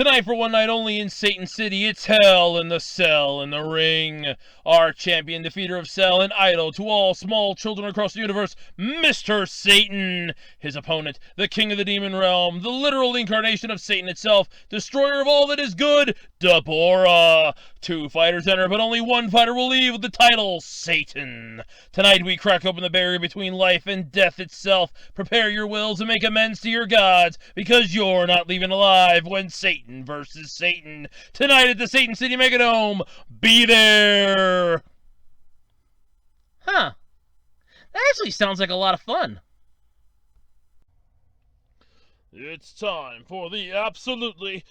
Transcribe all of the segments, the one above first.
Tonight for one night only in Satan City, it's Hell in the Cell in the Ring. Our champion, defeater of Cell and idol to all small children across the universe, Mr. Satan. His opponent, the king of the demon realm, the literal incarnation of Satan itself, destroyer of all that is good, Deborah. 2 fighters enter, but only 1 fighter will leave with the title, Satan. Tonight we crack open the barrier between life and death itself. Prepare your wills and make amends to your gods, because you're not leaving alive when Satan versus Satan. Tonight at the Satan City Megadome. Be there! Huh. That actually sounds like a lot of fun. It's time for the absolutely...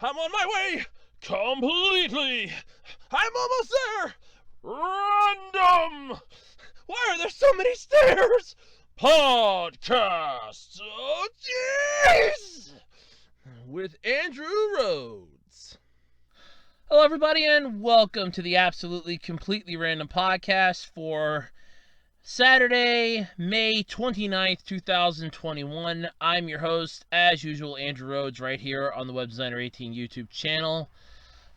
I'm on my way! Completely! I'm almost there! Random! Why are there so many stairs? Podcast! Oh, jeez! With Andrew Rhodes. Hello, everybody, and welcome to the Absolutely Completely Random Podcast for Saturday, May 29th, 2021. I'm your host, as usual, Andrew Rhodes, right here on the Web Designer 18 YouTube channel.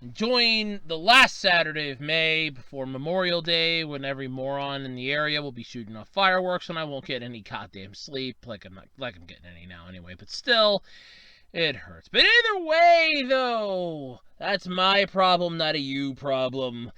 Enjoying the last Saturday of May before Memorial Day, when every moron in the area will be shooting off fireworks, and I won't get any goddamn sleep, like I'm getting any now anyway, but still, it hurts. But either way, though, that's my problem, not a you problem.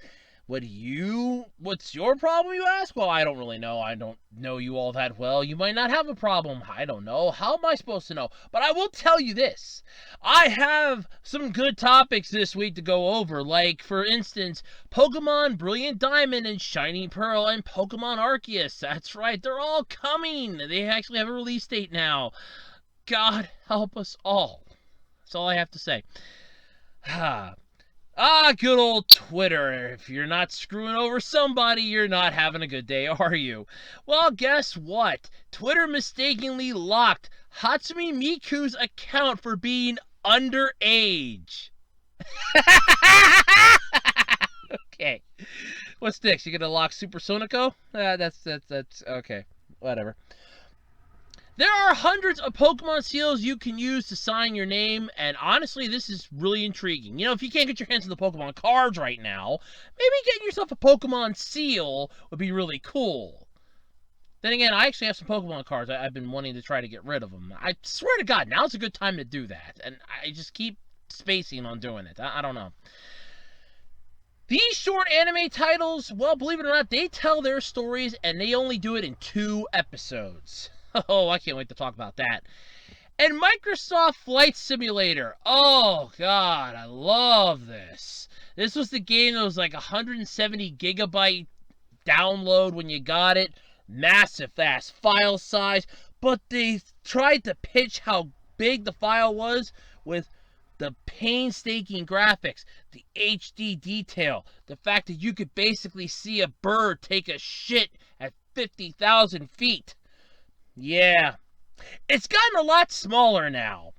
What's your problem, you ask? Well, I don't really know. I don't know you all that well. You might not have a problem. I don't know. How am I supposed to know? But I will tell you this. I have some good topics this week to go over. Like, for instance, Pokemon Brilliant Diamond and Shining Pearl and Pokemon Arceus. That's right. They're all coming. They actually have a release date now. God help us all. That's all I have to say. Good old Twitter. If you're not screwing over somebody, you're not having a good day, are you? Well, guess what? Twitter mistakenly locked Hatsume Miku's account for being underage. Okay. What's next? You gonna lock Supersonico? That's okay. Whatever. There are hundreds of Pokemon seals you can use to sign your name, and honestly, this is really intriguing. You know, if you can't get your hands on the Pokemon cards right now, maybe getting yourself a Pokemon seal would be really cool. Then again, I actually have some Pokemon cards. I've been wanting to try to get rid of them. I swear to God, now's a good time to do that, and I just keep spacing on doing it. I don't know. These short anime titles, well, believe it or not, they tell their stories, and they only do it in 2 episodes. Oh, I can't wait to talk about that. And Microsoft Flight Simulator. Oh, God, I love this. This was the game that was like 170 gigabyte download when you got it. Massive fast file size. But they tried to pitch how big the file was with the painstaking graphics, the HD detail, the fact that you could basically see a bird take a shit at 50,000 feet. Yeah, it's gotten a lot smaller now.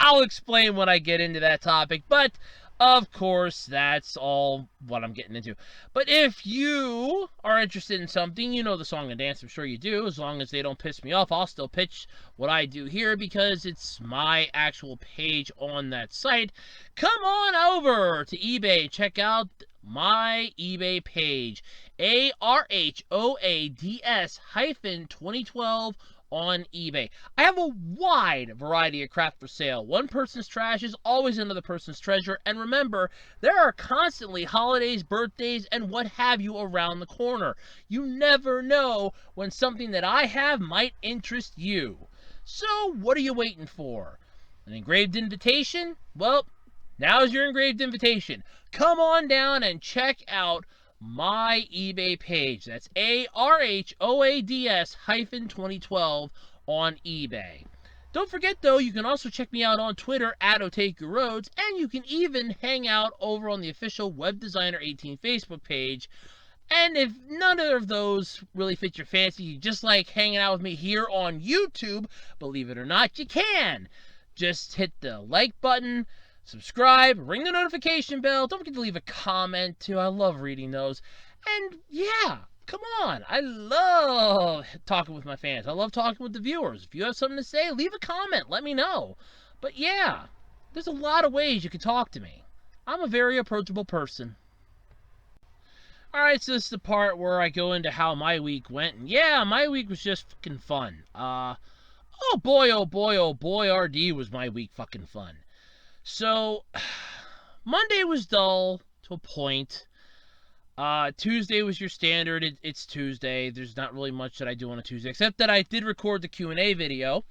I'll explain when I get into that topic, but of course, that's all what I'm getting into. But if you are interested in something, you know the song and dance, I'm sure you do. As long as they don't piss me off, I'll still pitch what I do here because it's my actual page on that site. Come on over to eBay. Check out my eBay page. ARHOADS-2012 on eBay. I have a wide variety of crap for sale. One person's trash is always another person's treasure. And remember, there are constantly holidays, birthdays, and what have you around the corner. You never know when something that I have might interest you. So what are you waiting for? An engraved invitation? Well, now's your engraved invitation. Come on down and check out my eBay page. That's ARHOADS-2012 on eBay. Don't forget, though, you can also check me out on Twitter at OtakuRhodes, and you can even hang out over on the official Web Designer 18 Facebook page. And if none of those really fit your fancy, you just like hanging out with me here on YouTube, believe it or not, you can. Just hit the like button, subscribe, ring the notification bell. Don't forget to leave a comment, too. I love reading those. And, yeah, come on. I love talking with my fans. I love talking with the viewers. If you have something to say, leave a comment. Let me know. But, yeah, There's a lot of ways you can talk to me. I'm a very approachable person. Alright, so this is the part where I go into how my week went. And yeah, my week was just fucking fun. Oh boy, oh boy, oh boy, RD was my week fucking fun. So, Monday was dull to a point. Tuesday was your standard. It's Tuesday. There's not really much that I do on a Tuesday, except that I did record the Q&A video,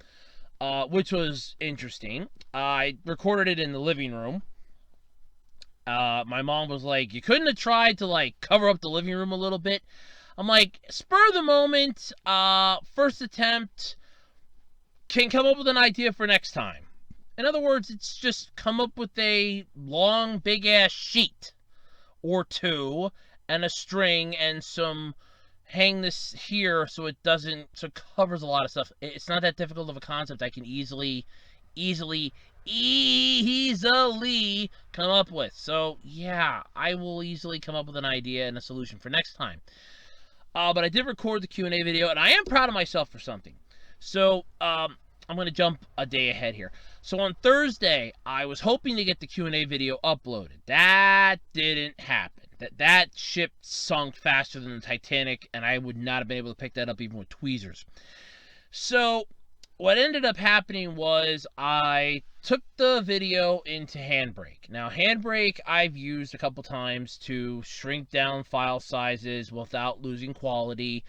which was interesting. I recorded it in the living room. My mom was like, you couldn't have tried to, like, cover up the living room a little bit? I'm like, spur of the moment, first attempt, can come up with an idea for next time. In other words, it's just come up with a long, big-ass sheet or two and a string and some hang this here so it covers a lot of stuff. It's not that difficult of a concept. I can easily come up with. So yeah, I will easily come up with an idea and a solution for next time. But I did record the Q&A video, and I am proud of myself for something. So I'm going to jump a day ahead here. So on Thursday, I was hoping to get the Q&A video uploaded. That didn't happen. That ship sunk faster than the Titanic, and I would not have been able to pick that up even with tweezers. So what ended up happening was I took the video into Handbrake. Now, Handbrake I've used a couple times to shrink down file sizes without losing quality,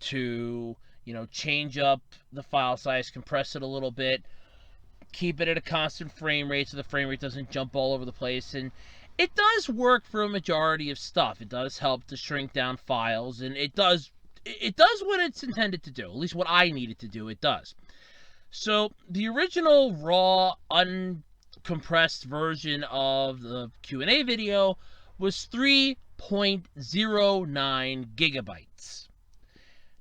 to, you know, change up the file size, compress it a little bit, keep it at a constant frame rate so the frame rate doesn't jump all over the place. And it does work for a majority of stuff. It does help to shrink down files, and it does what it's intended to do. At least what I needed to do, it does. So the original raw, uncompressed version of the Q&A video was 3.09 gigabytes.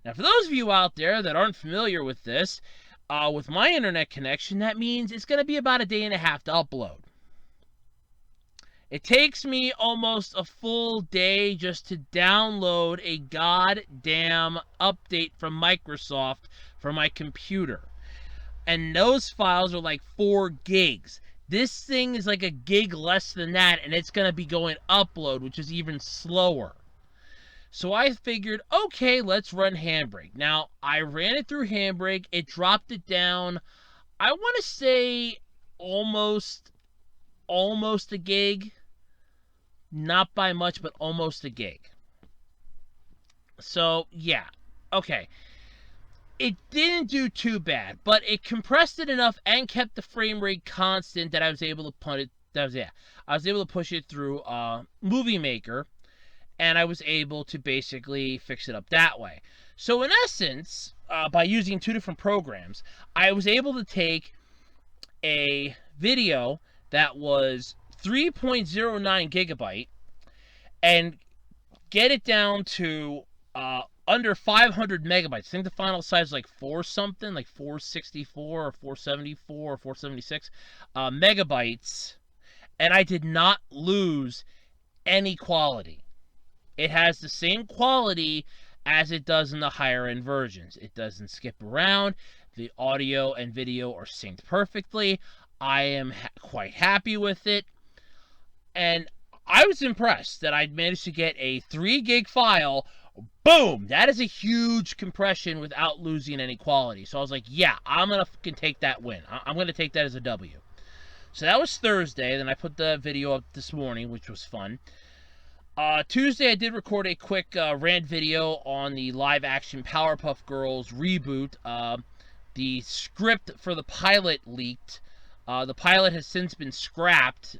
Now, for those of you out there that aren't familiar with this, with my internet connection, that means it's going to be about a day and a half to upload. It takes me almost a full day just to download a goddamn update from Microsoft for my computer. And those files are like 4 gigs. This thing is like a gig less than that, and it's going to be going upload, which is even slower. So I figured, okay, let's run Handbrake. Now, I ran it through Handbrake. It dropped it down, I want to say almost a gig. Not by much, but almost a gig. So, yeah. Okay. It didn't do too bad, but it compressed it enough and kept the frame rate constant that I was able to I was able to push it through Movie Maker, and I was able to basically fix it up that way. So in essence, by using 2 different programs, I was able to take a video that was 3.09 gigabyte and get it down to under 500 megabytes. I think the final size is like 4 something, like 464 or 474 or 476 megabytes, and I did not lose any quality. It has the same quality as it does in the higher end versions. It doesn't skip around. The audio and video are synced perfectly. I am quite happy with it, and I was impressed that I'd managed to get a 3 gig file. Boom! That is a huge compression without losing any quality. So I was like, yeah, I'm going to fucking take that win. I'm going to take that as a W. So that was Thursday. Then I put the video up this morning, which was fun. Tuesday, I did record a quick rant video on the live-action Powerpuff Girls reboot. The script for the pilot leaked. The pilot has since been scrapped,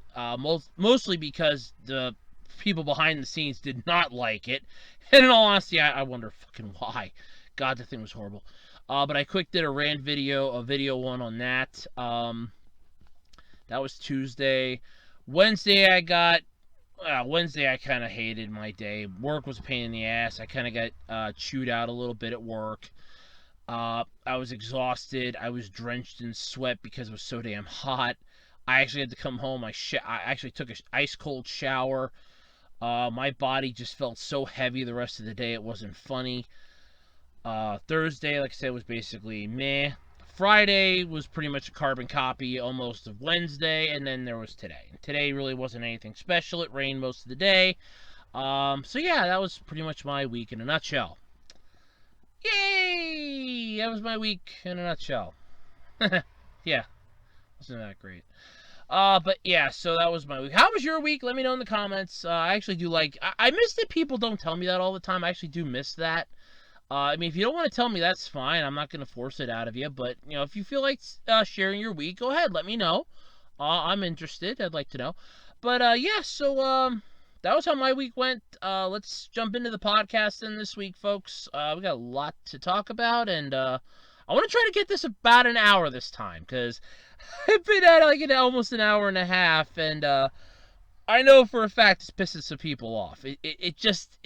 mostly because the people behind the scenes did not like it. And in all honesty, I wonder fucking why. God, the thing was horrible. But I quick did a rant video, a video one on that. That was Tuesday. Wednesday, I kind of hated my day. Work was a pain in the ass. I kind of got chewed out a little bit at work. I was exhausted. I was drenched in sweat because it was so damn hot. I actually had to come home. I actually took an ice-cold shower. My body just felt so heavy the rest of the day. It wasn't funny. Thursday, like I said, was basically meh. Friday was pretty much a carbon copy almost of Wednesday, and then there was today. Today really wasn't anything special. It rained most of the day. So yeah, that was pretty much my week in a nutshell. Yay! That was my week in a nutshell. Yeah, wasn't that great. But yeah, so that was my week. How was your week? Let me know in the comments. I actually do I miss that people don't tell me that all the time. I actually do miss that. I mean, if you don't want to tell me, that's fine. I'm not going to force it out of you. But, you know, if you feel like sharing your week, go ahead. Let me know. I'm interested. I'd like to know. But, yeah, so that was how my week went. Let's jump into the podcast then this week, folks. We got a lot to talk about. And I want to try to get this about an hour this time. Because I've been at almost an hour and a half. And I know for a fact it's pissing some people off. It just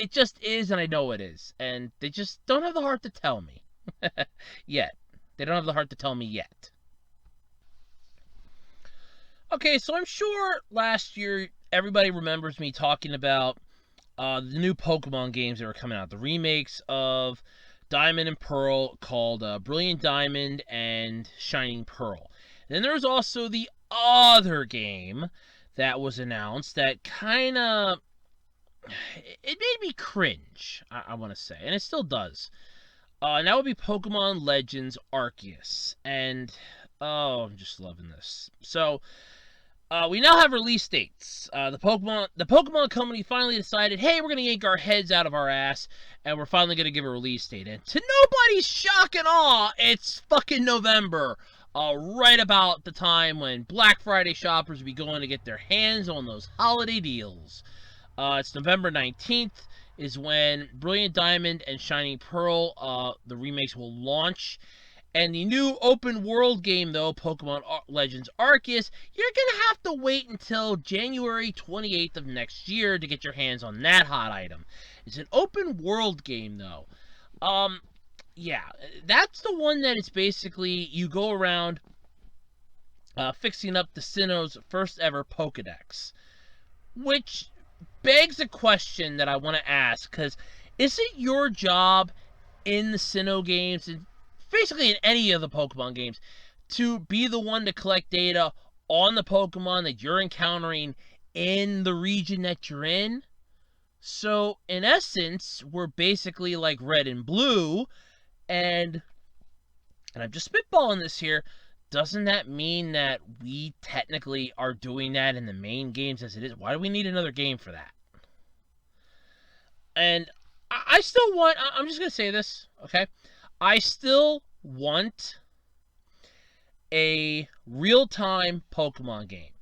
is, and I know it is. And they just don't have the heart to tell me. Yet. They don't have the heart to tell me yet. Okay, so I'm sure last year everybody remembers me talking about the new Pokemon games that were coming out. The remakes of Diamond and Pearl called Brilliant Diamond and Shining Pearl. And then there was also the other game that was announced that kind of, it made me cringe, I want to say, and it still does. And that would be Pokemon Legends Arceus, and oh, I'm just loving this. So we now have release dates. The Pokemon company finally decided, hey, we're gonna yank our heads out of our ass, and we're finally gonna give a release date. And to nobody's shock and awe, it's fucking November. Right about the time when Black Friday shoppers will be going to get their hands on those holiday deals. It's November 19th is when Brilliant Diamond and Shining Pearl, the remakes, will launch. And the new open world game, though, Pokemon Legends Arceus, you're going to have to wait until January 28th of next year to get your hands on that hot item. It's an open world game, though. Yeah, that's the one that it's basically, you go around fixing up the Sinnoh's first ever Pokedex. Which begs a question that I want to ask, because is it your job in the Sinnoh games, and basically in any of the Pokemon games, to be the one to collect data on the Pokemon that you're encountering in the region that you're in? So, in essence, we're basically like Red and Blue. And I'm just spitballing this here. Doesn't that mean that we technically are doing that in the main games as it is? Why do we need another game for that? And I still want, I'm just going to say this, okay? I still want a real-time Pokemon game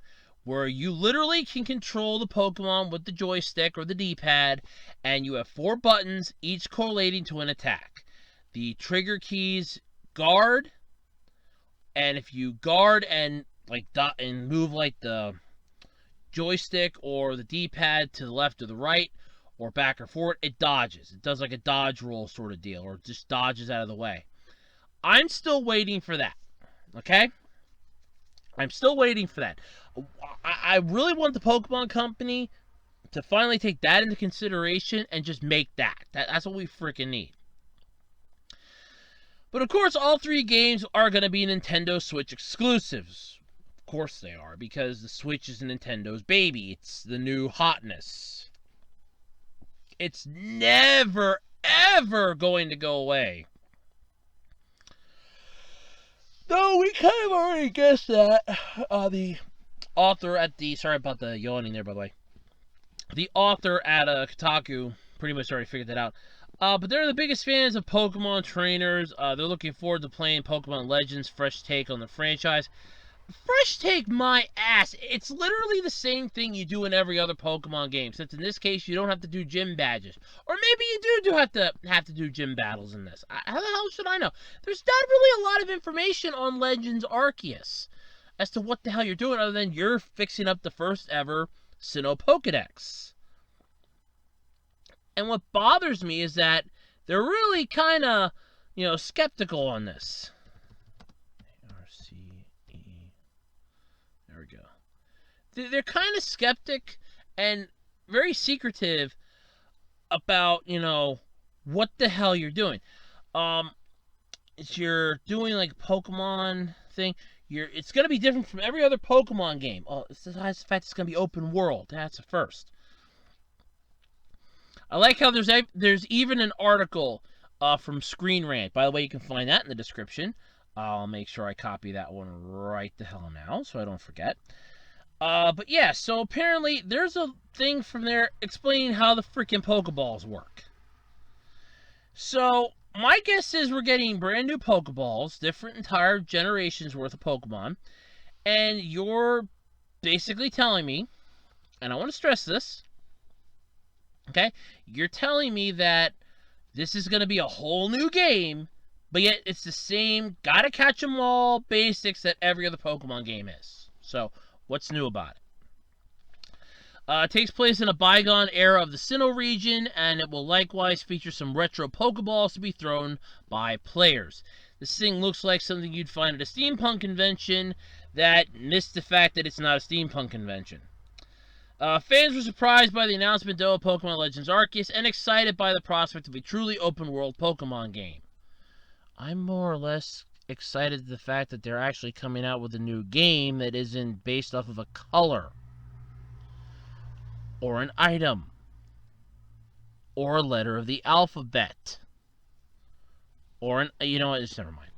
where you literally can control the Pokemon with the joystick or the D-pad, and you have 4 buttons, each correlating to an attack. The trigger keys guard, and if you guard and move like the joystick or the D-pad to the left or the right or back or forward, it dodges. It does like a dodge roll sort of deal, or just dodges out of the way. I'm still waiting for that. Okay? I'm still waiting for that. I really want the Pokemon Company to finally take that into consideration and just make that. That's what we freaking need. But of course, all 3 games are going to be Nintendo Switch exclusives. Of course they are, because the Switch is Nintendo's baby. It's the new hotness. It's never, ever going to go away. Though we kind of already guessed that. The author at the... Sorry about the yawning there, by the way. The author at Kotaku pretty much already figured that out. But they're the biggest fans of Pokemon trainers. They're looking forward to playing Pokemon Legends, fresh take on the franchise. Fresh take my ass. It's literally the same thing you do in every other Pokemon game, except in this case you don't have to do gym badges. Or maybe you do have to do gym battles in this. How the hell should I know? There's not really a lot of information on Legends Arceus as to what the hell you're doing, other than you're fixing up the first ever Sinnoh Pokedex. And what bothers me is that they're really kind of, skeptical on this. A-R-C-E. There we go. They're kind of skeptic and very secretive about, what the hell you're doing. you're doing like Pokemon thing, it's gonna be different from every other Pokemon game. Oh, besides the fact it's gonna be open world. That's a first. I like how there's even an article from Screen Rant. By the way, you can find that in the description. I'll make sure I copy that one right the hell now so I don't forget. But yeah, so apparently there's a thing from there explaining how the freaking Pokeballs work. So my guess is we're getting brand new Pokeballs, different entire generations worth of Pokemon, and you're basically telling me, and I want to stress this, okay? You're telling me that this is going to be a whole new game, but yet it's the same gotta catch 'em all basics that every other Pokemon game is. So, what's new about it? It takes place in a bygone era of the Sinnoh region, and it will likewise feature some retro Pokeballs to be thrown by players. This thing looks like something you'd find at a steampunk convention that missed the fact that it's not a steampunk convention. Fans were surprised by the announcement, though, of Pokemon Legends Arceus, and excited by the prospect of a truly open-world Pokemon game. I'm more or less excited at the fact that they're actually coming out with a new game that isn't based off of a color, or an item, or a letter of the alphabet, or an... You know what? Just never mind.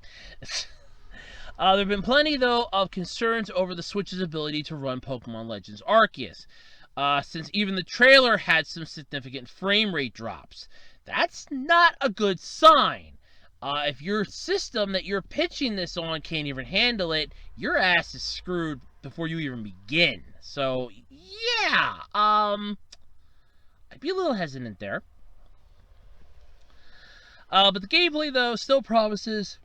There have been plenty, though, of concerns over the Switch's ability to run Pokemon Legends Arceus, since even the trailer had some significant frame rate drops. That's not a good sign. If your system that you're pitching this on can't even handle it, your ass is screwed before you even begin. So, yeah, I'd be a little hesitant there. But the gameplay, though, still promises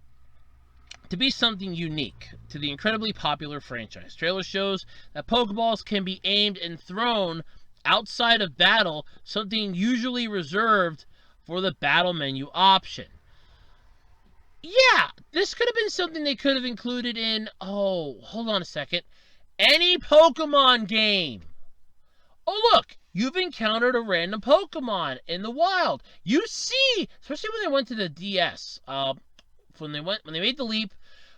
to be something unique to the incredibly popular franchise. Trailer shows that Pokeballs can be aimed and thrown outside of battle, something usually reserved for the battle menu option. Yeah, this could have been something they could have included in, oh, hold on a second, any Pokemon game. Oh, look, you've encountered a random Pokemon in the wild. You see, especially when they went to the DS, when they made the leap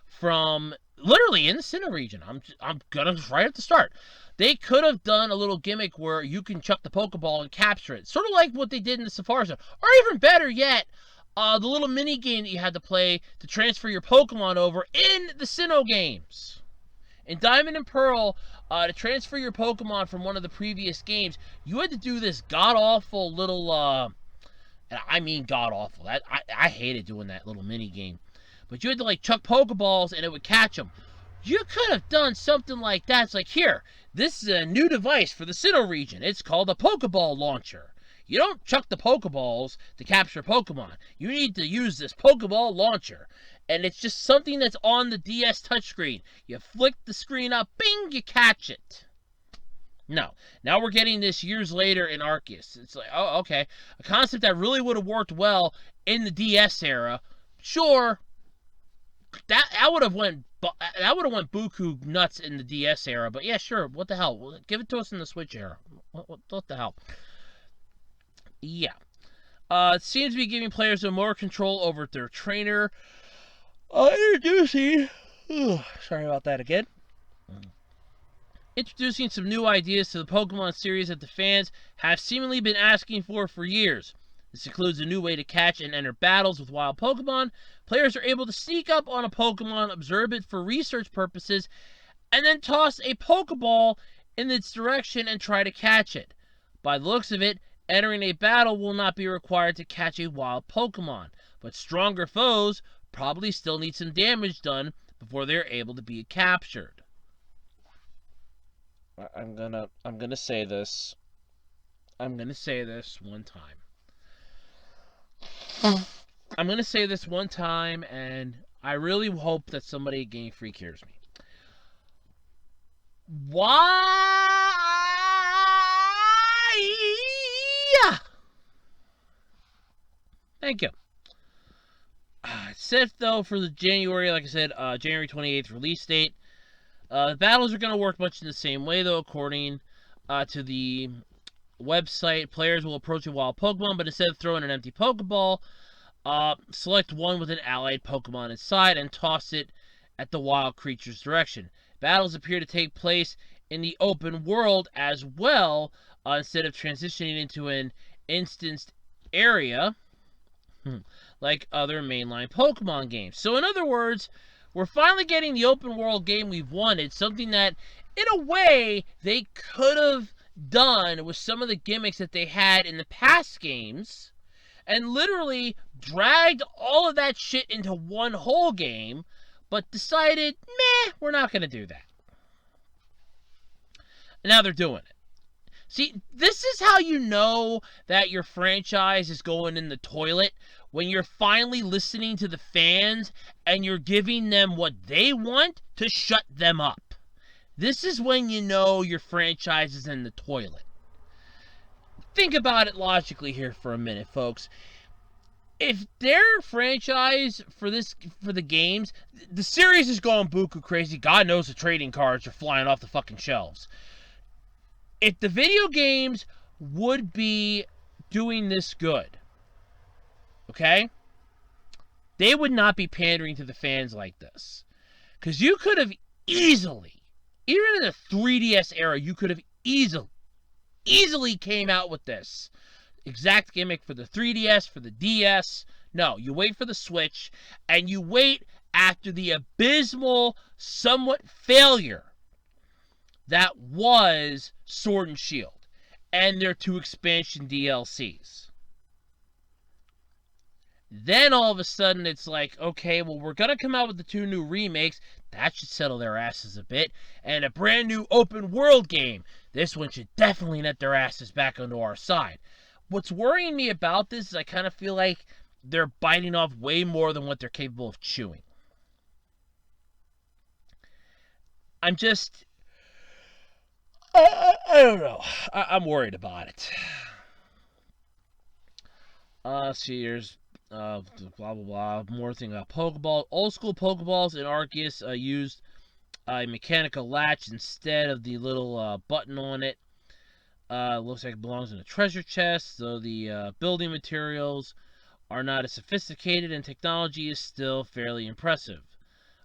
from literally in the Sinnoh region. I'm gonna right at the start. They could have done a little gimmick where you can chuck the Pokeball and capture it, sort of like what they did in the Safari Zone, or even better yet, the little mini game that you had to play to transfer your Pokemon over in the Sinnoh games. In Diamond and Pearl, to transfer your Pokemon from one of the previous games, you had to do this god-awful little, and I mean god-awful. I hated doing that little mini game. But you had to, like, chuck Pokeballs and it would catch them. You could have done something like that. It's like, here, this is a new device for the Sinnoh region. It's called a Pokeball Launcher. You don't chuck the Pokeballs to capture Pokemon. You need to use this Pokeball Launcher. And it's just something that's on the DS touchscreen. You flick the screen up, bing, you catch it. No. Now we're getting this years later in Arceus. It's like, oh, okay. A concept that really would have worked well in the DS era. Sure. That would have went buku nuts in the DS era, but yeah, sure. What the hell? Give it to us in the Switch era. What the hell? Yeah. It seems to be giving players more control over their trainer. Introducing. Sorry about that again. Introducing some new ideas to the Pokemon series that the fans have seemingly been asking for years. This includes a new way to catch and enter battles with wild Pokemon. Players are able to sneak up on a Pokemon, observe it for research purposes, and then toss a Pokeball in its direction and try to catch it. By the looks of it, entering a battle will not be required to catch a wild Pokemon, but stronger foes probably still need some damage done before they're able to be captured. I'm gonna say this. I'm gonna say this one time. I'm going to say this one time, and I really hope that somebody at Game Freak hears me. Why? Thank you. It's set, though, for the January, like I said, January 28th release date. The battles are going to work much in the same way, though, according to the website. Players will approach a wild Pokemon, but instead of throwing an empty Pokeball, Select one with an allied Pokemon inside and toss it at the wild creature's direction. Battles appear to take place in the open world as well, instead of transitioning into an instanced area like other mainline Pokemon games. So in other words, we're finally getting the open world game we've wanted, something that in a way they could have done with some of the gimmicks that they had in the past games, and literally dragged all of that shit into one whole game, but decided, meh, we're not going to do that. And now they're doing it. See, this is how you know that your franchise is going in the toilet, when you're finally listening to the fans and you're giving them what they want to shut them up. This is when you know your franchise is in the toilet. Think about it logically here for a minute, folks. If their franchise for the games, the series is going buku crazy. God knows the trading cards are flying off the fucking shelves. If the video games would be doing this good, okay, they would not be pandering to the fans like this. Because you could have easily, even in the 3DS era, you could have easily came out with this exact gimmick for the 3DS, for the DS. No, you wait for the Switch, and you wait after the abysmal, somewhat failure that was Sword and Shield and their 2 expansion DLCs. Then all of a sudden it's like, okay, well, we're going to come out with the 2 new remakes. That should settle their asses a bit. And a brand new open world game. This one should definitely net their asses back onto our side. What's worrying me about this is I kind of feel like they're biting off way more than what they're capable of chewing. I'm just... I don't know. I'm worried about it. See, here's blah blah blah. More thing about Pokeball. Old school Pokeballs in Arceus used a mechanical latch instead of the little button on it. Looks like it belongs in a treasure chest, though the building materials are not as sophisticated and technology is still fairly impressive.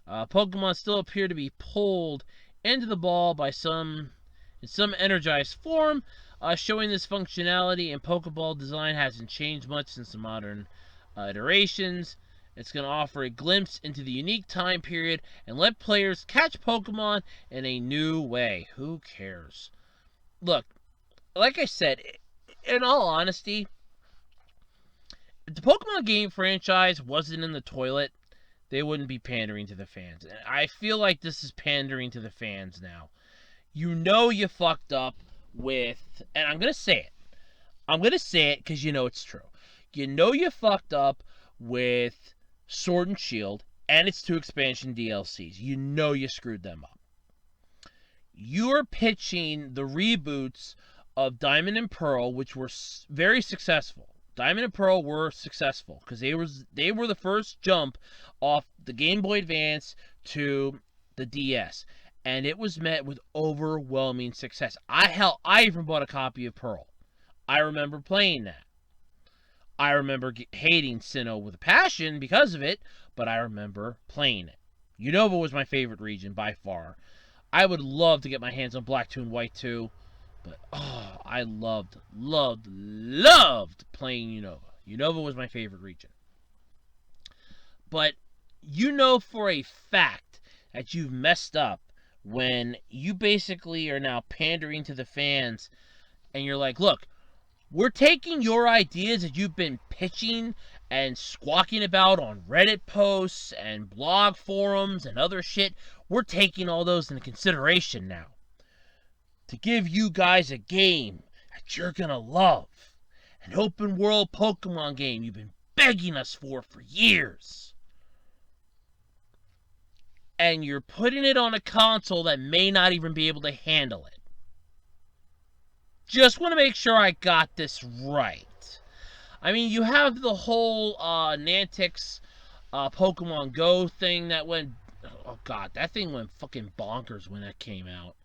Pokemon still appear to be pulled into the ball by some energized form, showing this functionality, and Pokeball design hasn't changed much since the modern iterations. It's going to offer a glimpse into the unique time period and let players catch Pokemon in a new way. Who cares? Look, like I said, in all honesty, if the Pokemon game franchise wasn't in the toilet, they wouldn't be pandering to the fans. And I feel like this is pandering to the fans now. You know you fucked up with, and I'm going to say it. I'm going to say it because you know it's true. You know you fucked up with Sword and Shield and its 2 expansion DLCs. You know you screwed them up. You're pitching the reboots of Diamond and Pearl, which were very successful. Diamond and Pearl were successful because they were the first jump off the Game Boy Advance to the DS. And it was met with overwhelming success. I even bought a copy of Pearl. I remember playing that. I remember hating Sinnoh with a passion because of it, but I remember playing it. Unova was my favorite region by far. I would love to get my hands on Black 2 and White 2, but I loved playing Unova. Unova was my favorite region. But you know for a fact that you've messed up when you basically are now pandering to the fans and you're like, look, we're taking your ideas that you've been pitching and squawking about on Reddit posts and blog forums and other shit. We're taking all those into consideration now to give you guys a game that you're gonna love. An open world Pokemon game you've been begging us for years. And you're putting it on a console that may not even be able to handle it. Just want to make sure I got this right. I mean, you have the whole Niantic's Pokemon Go thing that went... Oh, God, that thing went fucking bonkers when that came out.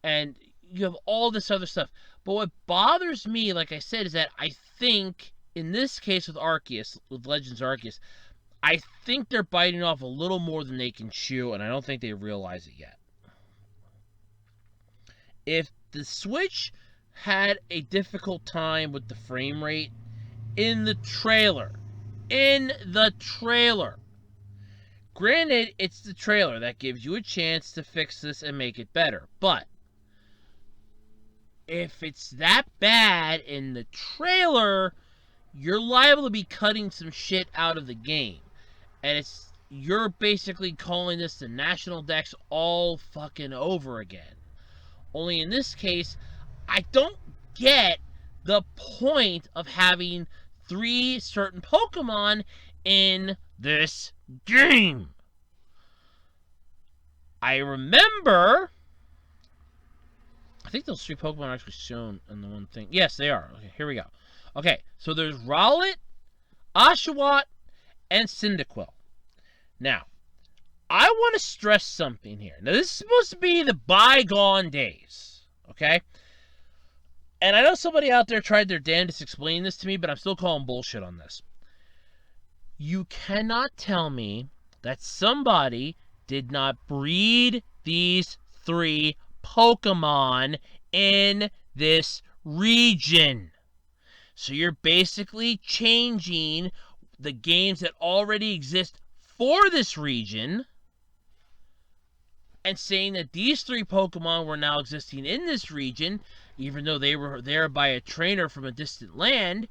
And you have all this other stuff. But what bothers me, like I said, is that I think in this case with Arceus, with Legends Arceus, I think they're biting off a little more than they can chew, and I don't think they realize it yet. If the Switch had a difficult time with the frame rate in the trailer, granted, it's the trailer that gives you a chance to fix this and make it better, but if it's that bad in the trailer, you're liable to be cutting some shit out of the game. And you're basically calling this the National Dex all fucking over again. Only in this case, I don't get the point of having 3 certain Pokemon in this game. I remember, I think those 3 Pokemon are actually shown in the one thing. Yes, they are. Okay, here we go. Okay, so there's Rowlet, Oshawott, and Cyndaquil. Now, I want to stress something here. Now, this is supposed to be the bygone days, okay? And I know somebody out there tried their damnedest explaining this to me, but I'm still calling bullshit on this. You cannot tell me that somebody did not breed these 3 Pokemon in this region. So you're basically changing the games that already exist for this region and saying that these 3 Pokemon were now existing in this region, even though they were there by a trainer from a distant land,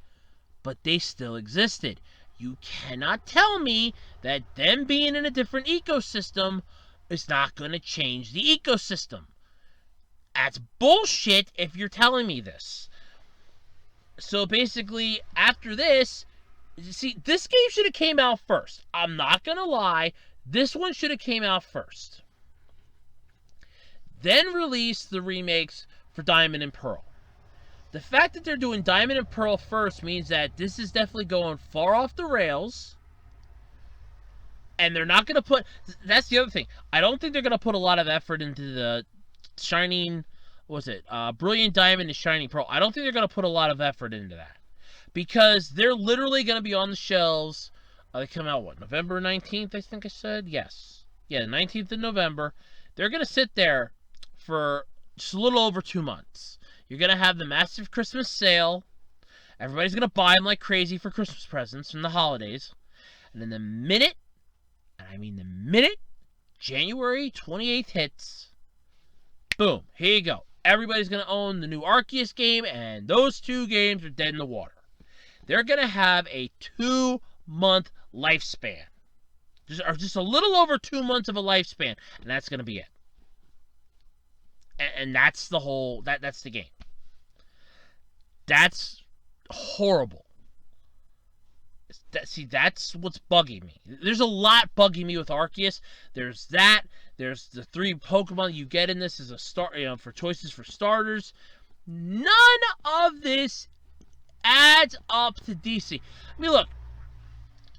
but they still existed. You cannot tell me that them being in a different ecosystem is not going to change the ecosystem. That's bullshit if you're telling me this. So basically, after this, see, this game should have came out first. I'm not going to lie. This one should have came out first. Then release the remakes for Diamond and Pearl. The fact that they're doing Diamond and Pearl first means that this is definitely going far off the rails. And they're not going to put... That's the other thing. I don't think they're going to put a lot of effort into the Shining... What was it? Brilliant Diamond and Shining Pearl. I don't think they're going to put a lot of effort into that. Because they're literally going to be on the shelves. They come out, what, November 19th, I think I said? Yes. Yeah, the 19th of November. They're going to sit there for just a little over 2 months. You're going to have the massive Christmas sale. Everybody's going to buy them like crazy for Christmas presents from the holidays. And then the minute, and I mean the minute, January 28th hits, boom, here you go. Everybody's going to own the new Arceus game, and those 2 games are dead in the water. They're going to have a 2-month lifespan. Just a little over 2 months of a lifespan, and that's going to be it. And that's the whole, that's the game. That's horrible. See, that's what's bugging me. There's a lot bugging me with Arceus. There's that. There's the 3 Pokemon you get in this as a start, for choices for starters. None of this adds up to DC. I mean, look.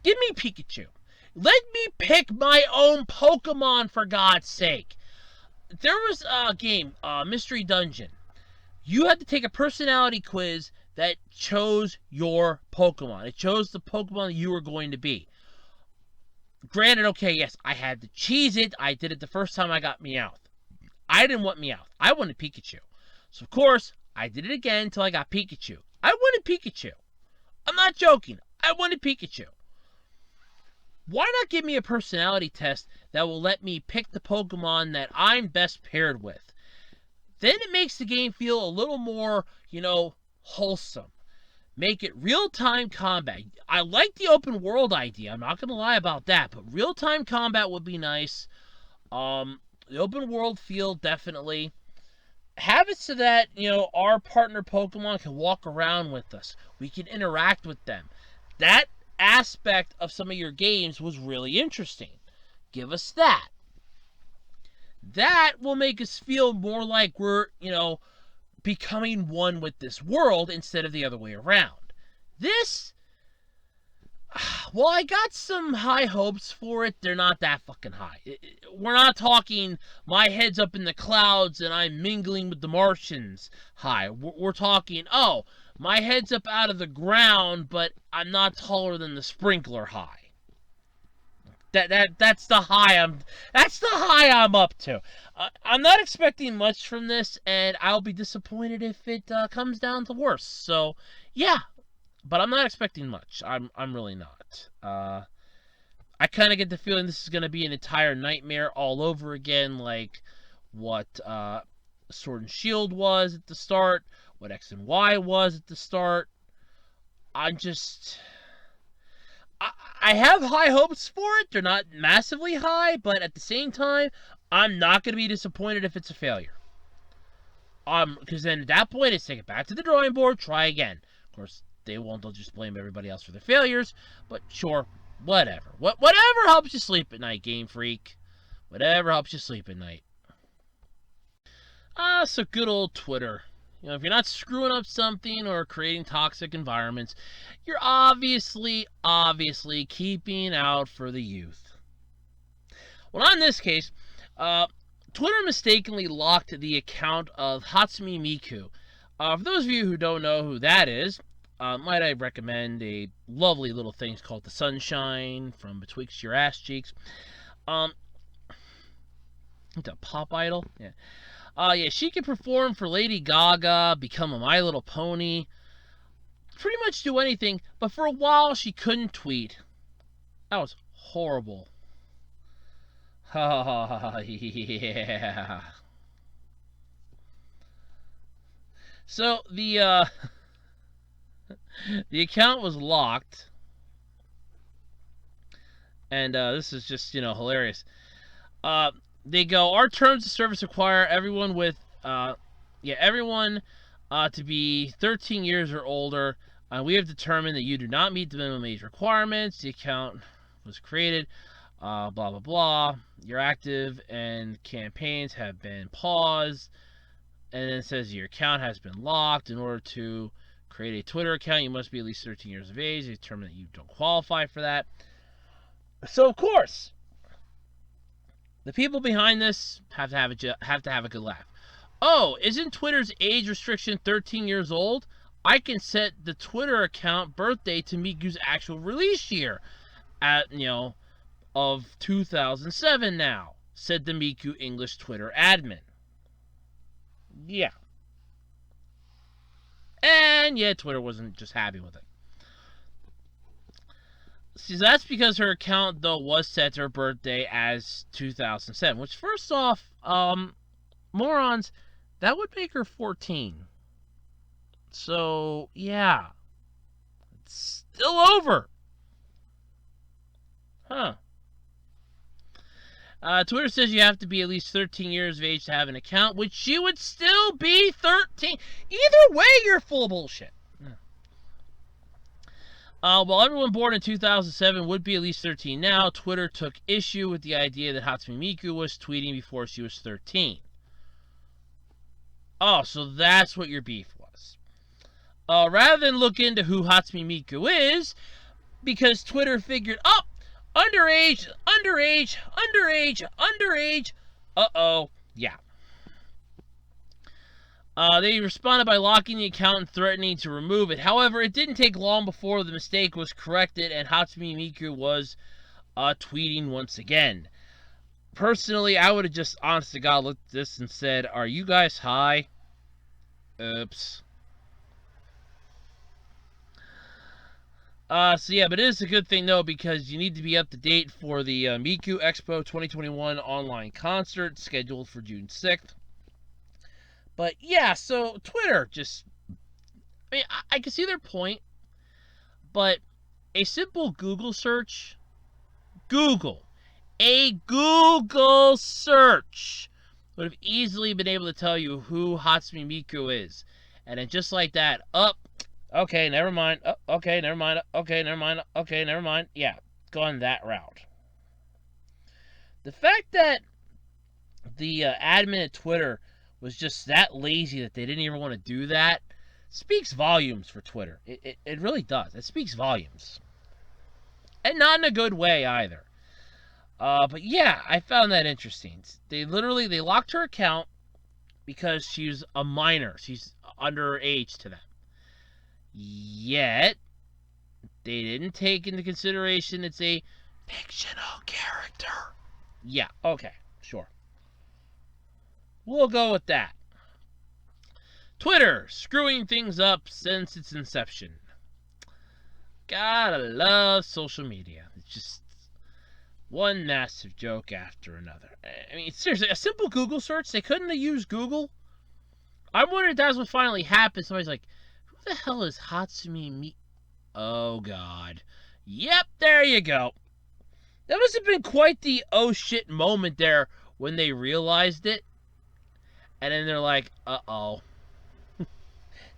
Give me Pikachu. Let me pick my own Pokemon, for God's sake. There was a game, Mystery Dungeon. You had to take a personality quiz that chose your Pokemon. It chose the Pokemon that you were going to be. Granted, okay, yes, I had to cheese it. I did it the first time I got Meowth. I didn't want Meowth. I wanted Pikachu. So, of course, I did it again until I got Pikachu. I wanted Pikachu. I'm not joking. I wanted Pikachu. Why not give me a personality test that will let me pick the Pokemon that I'm best paired with? Then it makes the game feel a little more, wholesome. Make it real-time combat. I like the open world idea. I'm not going to lie about that. But real-time combat would be nice. The open world feel, definitely. Have it so that, our partner Pokemon can walk around with us. We can interact with them. That aspect of some of your games was really interesting. Give us that. That will make us feel more like we're, becoming one with this world instead of the other way around. This, well, I got some high hopes for it. They're not that fucking high. We're not talking my head's up in the clouds and I'm mingling with the Martians high. We're talking, My head's up out of the ground, but I'm not taller than the sprinkler high. That's the high I'm up to. I'm not expecting much from this, and I'll be disappointed if it comes down to worse. So, yeah, but I'm not expecting much. I'm really not. I kind of get the feeling this is going to be an entire nightmare all over again, like what Sword and Shield was at the start, what X and Y was at the start. I have high hopes for it. They're not massively high, but at the same time, I'm not going to be disappointed if it's a failure. Because then at that point, it's take it back to the drawing board, try again. Of course, they won't. They'll just blame everybody else for their failures. But sure, whatever. Whatever helps you sleep at night, Game Freak. Whatever helps you sleep at night. So good old Twitter. If you're not screwing up something or creating toxic environments, you're obviously keeping out for the youth. Well, not in this case. Twitter mistakenly locked the account of Hatsume Miku. For those of you who don't know who that is, might I recommend a lovely little thing called The Sunshine from Betwixt Your Ass Cheeks. It's a pop idol. Yeah. She can perform for Lady Gaga, become a My Little Pony, pretty much do anything, but for a while she couldn't tweet. That was horrible. Yeah. So the account was locked, and this is just hilarious. They go, our terms of service require everyone with, everyone to be 13 years or older. We have determined that you do not meet the minimum age requirements. The account was created, blah, blah, blah. Your active and campaigns have been paused. And then it says your account has been locked. In order to create a Twitter account, you must be at least 13 years of age. They determined that you don't qualify for that. So, of course, the people behind this have to have a good laugh. Oh, isn't Twitter's age restriction 13 years old? I can set the Twitter account birthday to Miku's actual release year of 2007 now, said the Miku English Twitter admin. Yeah. And Twitter wasn't just happy with it. See, that's because her account, though, was set to her birthday as 2007. Which, first off, morons, that would make her 14. So, yeah. It's still over. Huh. Twitter says you have to be at least 13 years of age to have an account, which she would still be 13. Either way, you're full of bullshit. While everyone born in 2007 would be at least 13 now, Twitter took issue with the idea that Hatsume Miku was tweeting before she was 13. Oh, so that's what your beef was. Rather than look into who Hatsume Miku is, because Twitter figured, underage. Uh-oh, yeah. They responded by locking the account and threatening to remove it. However, it didn't take long before the mistake was corrected and Hatsume Miku was tweeting once again. Personally, I would have just, honest to God, looked at this and said, are you guys high? Oops. But it is a good thing, though, because you need to be up to date for the Miku Expo 2021 online concert scheduled for June 6th. But yeah, so Twitter I can see their point, but a simple Google search, a Google search would have easily been able to tell you who Hatsume Miku is. And then just like that, okay, never mind, okay, never mind, okay, never mind, okay, never mind. Yeah, gone that route. The fact that the admin at Twitter was just that lazy that they didn't even want to do that speaks volumes for Twitter. It really does. It speaks volumes. And not in a good way either. But yeah, I found that interesting. They locked her account because she's a minor. She's underage to them. Yet, they didn't take into consideration it's a fictional character. Yeah, okay, sure. We'll go with that. Twitter, screwing things up since its inception. Gotta love social media. It's just one massive joke after another. I mean, seriously, a simple Google search, they couldn't have used Google? I'm wondering if that's what finally happened. Somebody's like, who the hell is Hatsume Miku? Oh, God. Yep, there you go. That must have been quite the oh shit moment there when they realized it. And then they're like, uh-oh.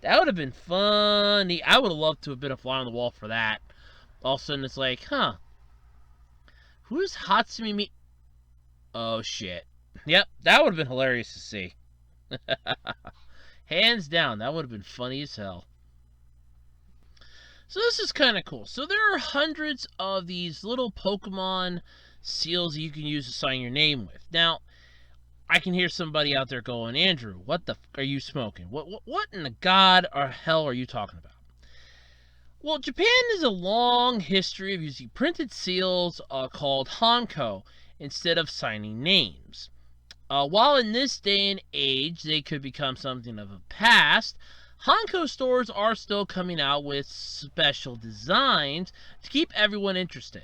That would have been funny. I would have loved to have been a fly on the wall for that. All of a sudden it's like, huh. Who's Hatsume Miku? Oh shit. Yep, that would have been hilarious to see. Hands down, that would have been funny as hell. So this is kind of cool. So there are hundreds of these little Pokemon seals you can use to sign your name with. Now, I can hear somebody out there going, Andrew, what the are you smoking? What in the god or hell are you talking about? Well, Japan has a long history of using printed seals called Hanko instead of signing names. While in this day and age they could become something of a past, Hanko stores are still coming out with special designs to keep everyone interested.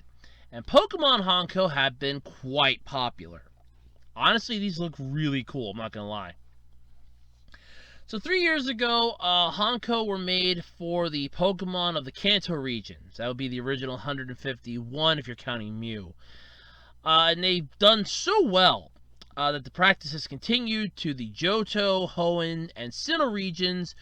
And Pokemon Hanko have been quite popular. Honestly, these look really cool, I'm not going to lie. So 3 years ago, Hanko were made for the Pokemon of the Kanto regions. That would be the original 151 if you're counting Mew. And they've done so well that the practice has continued to the Johto, Hoenn, and Sinnoh regions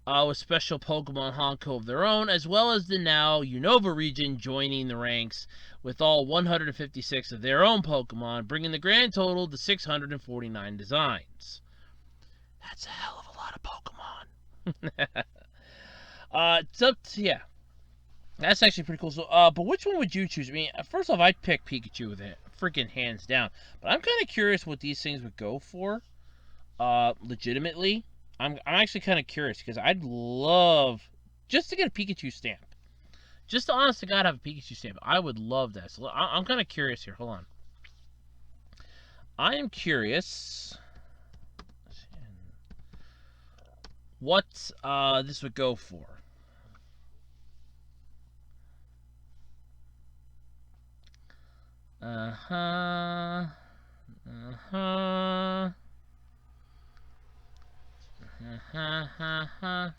with special Pokemon Hanko of their own, as well as the now Unova region joining the ranks with all 156 of their own Pokemon, bringing the grand total to 649 designs. That's a hell of a lot of Pokemon. Yeah. That's actually pretty cool. So, but which one would you choose? I mean, first off, I'd pick Pikachu with it, freaking hands down. But I'm kind of curious what these things would go for. Legitimately, I'm actually kind of curious because I'd love just to get a Pikachu stamp. Just to honest to God have a Pikachu stamp. I would love that. So I'm kind of curious here. Hold on. I am curious what this would go for. Come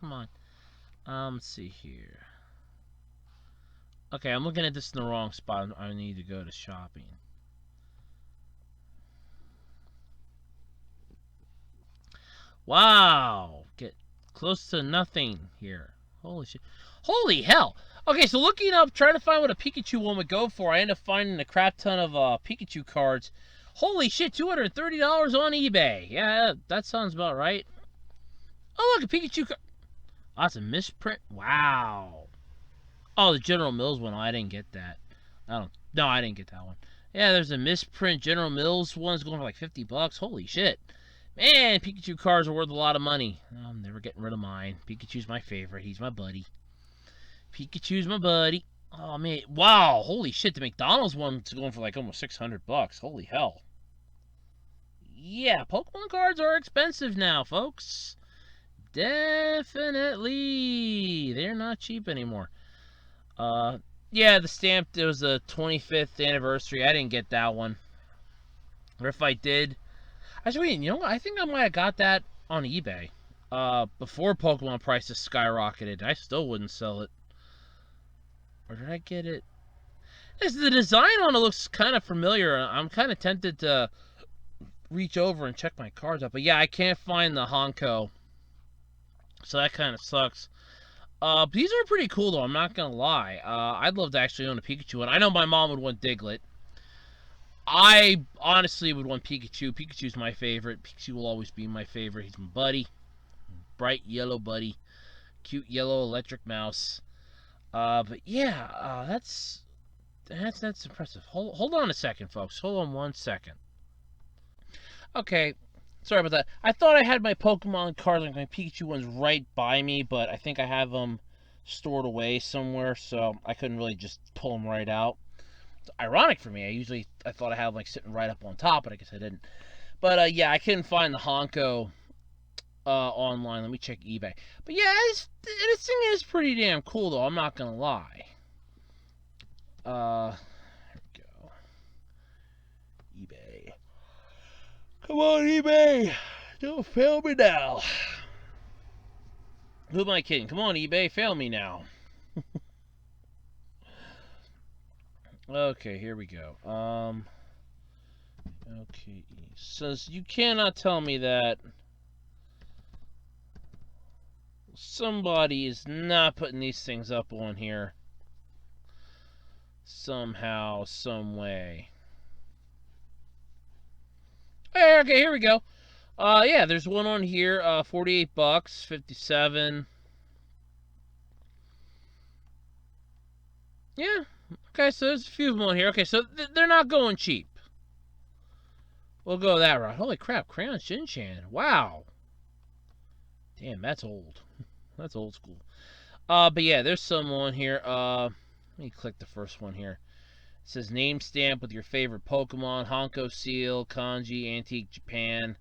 on. Let's see here. Okay, I'm looking at this in the wrong spot. I need to go to shopping. Wow. Get close to nothing here. Holy shit. Holy hell. Okay, so looking up, trying to find what a Pikachu one would go for, I ended up finding a crap ton of Pikachu cards. Holy shit, $230 on eBay. Yeah, that sounds about right. Oh, look, a Pikachu card. Oh, that's a misprint. Wow. Oh, the General Mills one. Oh, I didn't get that. No, I didn't get that one. Yeah, there's a misprint General Mills one. It's going for like $50. Holy shit. Man, Pikachu cards are worth a lot of money. I'm never getting rid of mine. Pikachu's my favorite. He's my buddy. Pikachu's my buddy. Oh, man. Wow. Holy shit. The McDonald's one's going for like almost $600. Holy hell. Yeah, Pokemon cards are expensive now, folks. Definitely. They're not cheap anymore. Yeah, the stamp, it was the 25th anniversary. I didn't get that one. Or if I did, actually, you know what? I think I might have got that on eBay. Before Pokemon prices skyrocketed. I still wouldn't sell it. Or did I get it? The design on it looks kind of familiar. I'm kind of tempted to reach over and check my cards out. But yeah, I can't find the Hanko. So that kind of sucks. These are pretty cool, though. I'm not going to lie. I'd love to actually own a Pikachu one. I know my mom would want Diglett. I honestly would want Pikachu. Pikachu's my favorite. Pikachu will always be my favorite. He's my buddy. Bright yellow buddy. Cute yellow electric mouse. But yeah, that's impressive. Hold on a second, folks. Hold on 1 second. Okay, sorry about that. I thought I had my Pokemon cards, like my Pikachu ones, right by me, but I think I have them stored away somewhere, so I couldn't really just pull them right out. It's ironic for me. I thought I had them like sitting right up on top, but I guess I didn't. But yeah, I couldn't find the Hanko online. Let me check eBay. But yeah, this thing is pretty damn cool, though. I'm not gonna lie. Here we go. eBay. Come on, eBay. Don't fail me now. Who am I kidding? Come on, eBay. Fail me now. Okay, here we go. Okay. Says you cannot tell me that somebody is not putting these things up on here somehow, some way. Okay, here we go. Yeah, there's one on here. $48, 57. Yeah. Okay, so there's a few of them on here. Okay, so they're not going cheap. We'll go that route. Holy crap, Crayon Shin-Chan. Wow. Damn, that's old. That's old school. But yeah, there's some on here. Let me click the first one here. It says name stamp with your favorite Pokemon, Hanko seal, kanji, antique Japan.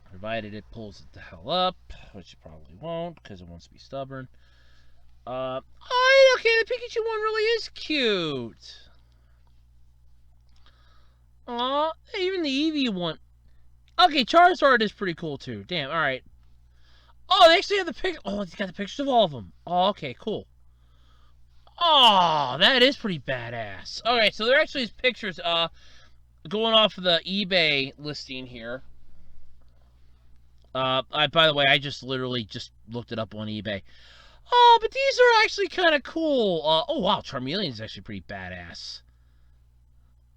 Provided it pulls it the hell up, which it probably won't, because it wants to be stubborn. Oh, okay, the Pikachu one really is cute. Aw, even the Eevee one. Okay, Charizard is pretty cool, too. Damn, alright. Oh, they actually have the picture. Oh, he's got the pictures of all of them. Oh, okay, cool. Oh, that is pretty badass. Alright, so there actually is pictures, going off of the eBay listing here. By the way, I just literally just looked it up on eBay. Oh, but these are actually kind of cool. Oh, wow, Charmeleon is actually pretty badass.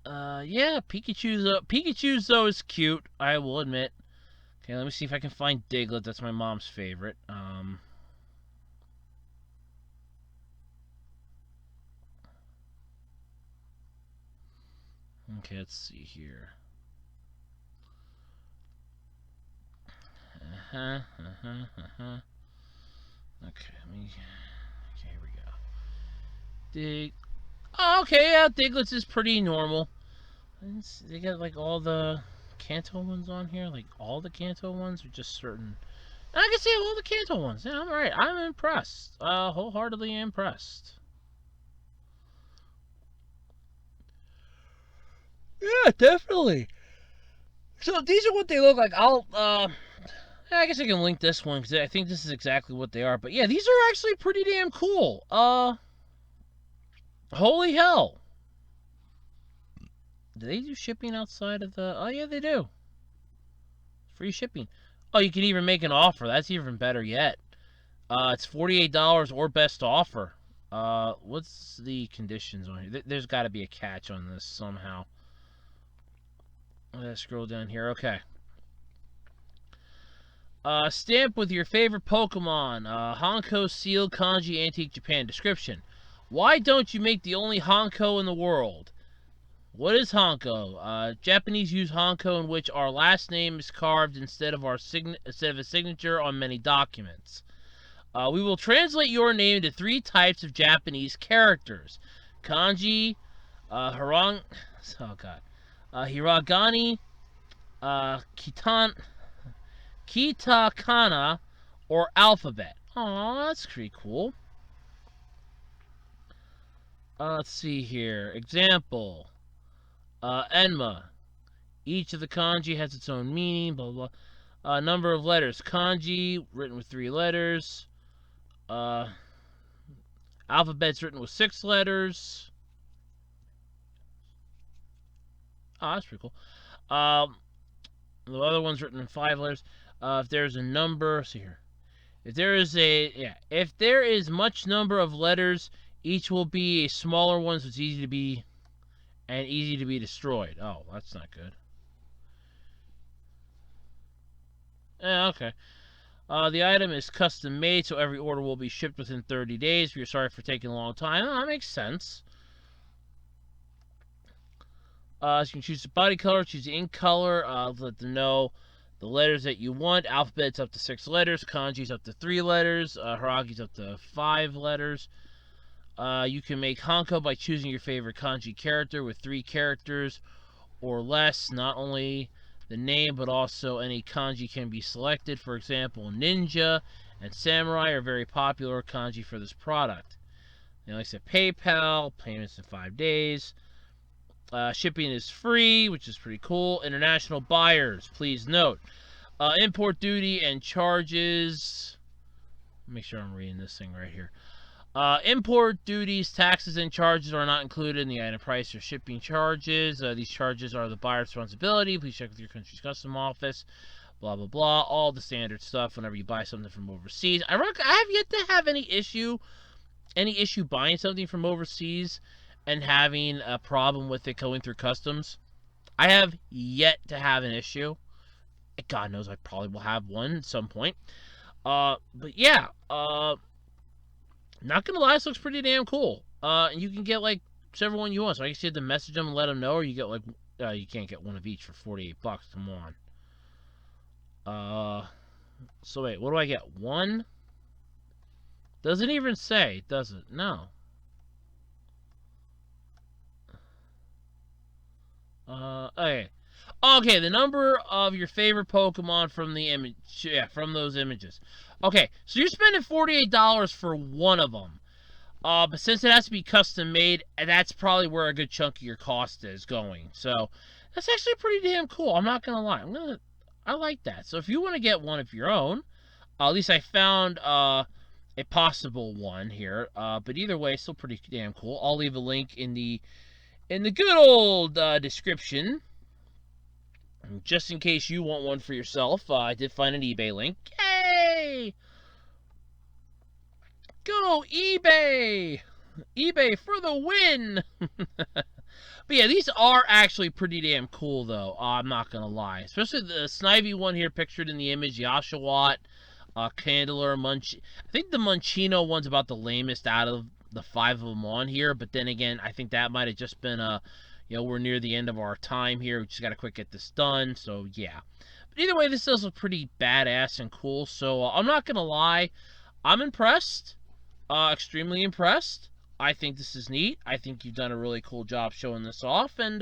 Yeah, Pikachu's, though, is cute, I will admit. Okay, let me see if I can find Diglett. That's my mom's favorite. Okay, let's see here. Okay, here we go. Oh, okay, yeah, Diglett's is pretty normal. They got like all the Kanto ones on here, like all the Kanto ones, or just certain. I can see all the Kanto ones. Yeah, I'm alright. I'm impressed. Wholeheartedly impressed. Yeah, definitely. So these are what they look like. I guess I can link this one because I think this is exactly what they are. But yeah, these are actually pretty damn cool. Holy hell. Do they do shipping outside of the... Oh, yeah, they do. Free shipping. Oh, you can even make an offer. That's even better yet. It's $48 or best offer. What's the conditions on here? There's got to be a catch on this somehow. Let's scroll down here. Okay. Stamp with your favorite Pokemon. Hanko Seal Kanji Antique Japan. Description. Why don't you make the only Hanko in the world? What is Hanko? Japanese use Hanko in which our last name is carved instead of a signature on many documents. We will translate your name into 3 types of Japanese characters. Kanji, hiragana, katakana, or alphabet. Aw, that's pretty cool. Let's see here. Example. Enma. Each of the kanji has its own meaning, blah, blah, blah. Number of letters. Kanji, written with 3 letters. Alphabet's written with 6 letters. Oh, that's pretty cool. The other one's written in 5 letters. If there's a number, see here. If there is much number of letters, each will be a smaller one, so it's easy to be destroyed. Oh, that's not good. Okay. The item is custom made, so every order will be shipped within 30 days. We're sorry for taking a long time. Oh, that makes sense. So you can choose the body color, choose the ink color, let them know the letters that you want. Alphabet's up to 6 letters. Kanji's up to 3 letters. Haraki's up to 5 letters. You can make Hanko by choosing your favorite kanji character with 3 characters or less. Not only the name, but also any kanji can be selected. For example, ninja and samurai are very popular kanji for this product. Like I said, PayPal, payments in 5 days. Shipping is free, which is pretty cool. International buyers, please note. Import duty and charges. Make sure I'm reading this thing right here. Import duties, taxes, and charges are not included in the item price or shipping charges. These charges are the buyer's responsibility. Please check with your country's custom office. Blah, blah, blah. All the standard stuff whenever you buy something from overseas. I have yet to have any issue buying something from overseas and having a problem with it going through customs. I have yet to have an issue. God knows I probably will have one at some point. But yeah, not gonna lie, this looks pretty damn cool. And you can get like whichever one you want. So I guess you have to message them and let them know, or you get like you can't get one of each for $48. Come on. So wait, what do I get? One? Doesn't even say, does it? No. Okay. Okay, the number of your favorite Pokemon from the image, from those images. Okay, so you're spending $48 for one of them. But since it has to be custom made, that's probably where a good chunk of your cost is going. So that's actually pretty damn cool. I'm not gonna lie. I like that. So if you want to get one of your own, at least I found a possible one here. But either way, still pretty damn cool. I'll leave a link in the good old description, just in case you want one for yourself. I did find an eBay link. Yay! Go eBay! eBay for the win! But yeah, these are actually pretty damn cool, though. I'm not gonna lie. Especially the Snivy one here pictured in the image. Yashawat, Candler, Munch. I think the Munchino one's about the lamest out of the 5 of them on here. But then again, I think that might have just been we're near the end of our time here. We just gotta quick get this done. So yeah. But either way, this does look pretty badass and cool. So I'm not gonna lie, I'm impressed. Extremely impressed. I think this is neat. I think you've done a really cool job showing this off, and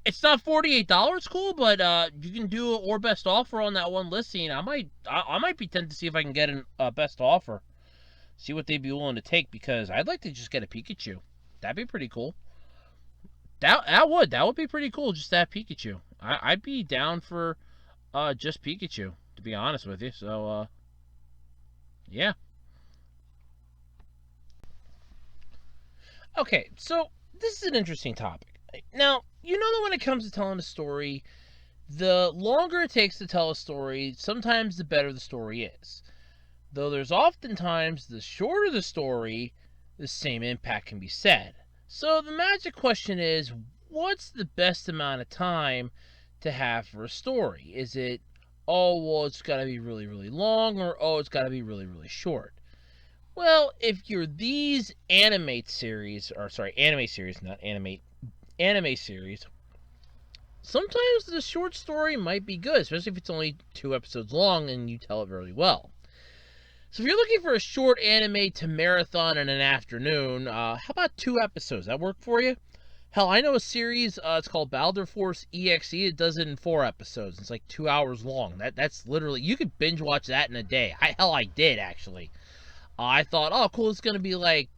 it's not $48 cool, but you can do an or best offer on that one listing. I might be tempted to see if I can get a best offer, see what they'd be willing to take, because I'd like to just get a Pikachu. That'd be pretty cool. That would be pretty cool, just that Pikachu. I'd be down for just Pikachu, to be honest with you. So yeah. Okay, so this is an interesting topic. Now, you know that when it comes to telling a story, the longer it takes to tell a story, sometimes the better the story is. Though there's oftentimes the shorter the story, the same impact can be said. So the magic question is, what's the best amount of time to have for a story? Is it, oh, well, it's got to be really, really long, or, oh, it's got to be really, really short? Well, if you're these anime series, not anime series, sometimes the short story might be good, especially if it's only 2 episodes long and you tell it very well. So if you're looking for a short anime to marathon in an afternoon, how about 2 episodes? That work for you? Hell, I know a series, it's called Baldur Force EXE. It does it in 4 episodes. It's like 2 hours long. That's literally, you could binge watch that in a day. I did, actually. I thought, oh, cool, it's going to be like,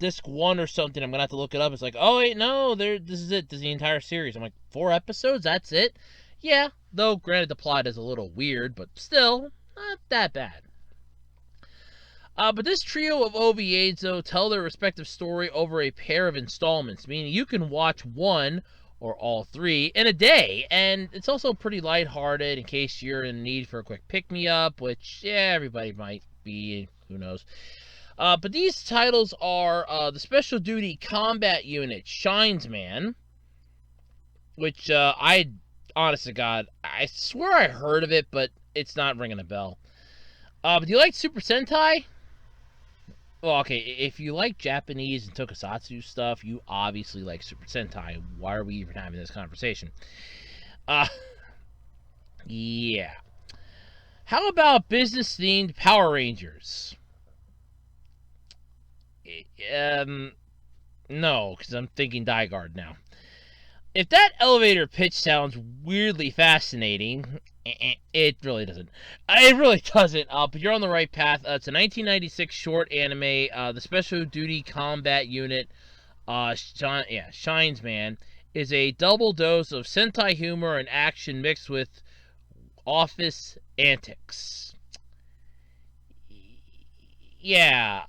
disc 1 or something. I'm going to have to look it up. It's like, oh, wait, no, this is it. This is the entire series. I'm like, 4 episodes? That's it? Yeah, though, granted, the plot is a little weird, but still, not that bad. But this trio of OVAs, though, tell their respective story over a pair of installments, meaning you can watch 1 or all 3 in a day, and it's also pretty lighthearted in case you're in need for a quick pick-me-up, which, yeah, everybody might be, who knows. But these titles are the Special Duty Combat Unit Shines Man, which honest to God, I swear I heard of it, but it's not ringing a bell. But do you like Super Sentai? Well, okay, if you like Japanese and tokusatsu stuff, you obviously like Super Sentai. Why are we even having this conversation? Yeah. How about business-themed Power Rangers? No, because I'm thinking Guard now. If that elevator pitch sounds weirdly fascinating, it really doesn't. It really doesn't. But you're on the right path. It's a 1996 short anime. The Special Duty Combat Unit, Shines Man, is a double dose of Sentai humor and action mixed with office antics. Yeah.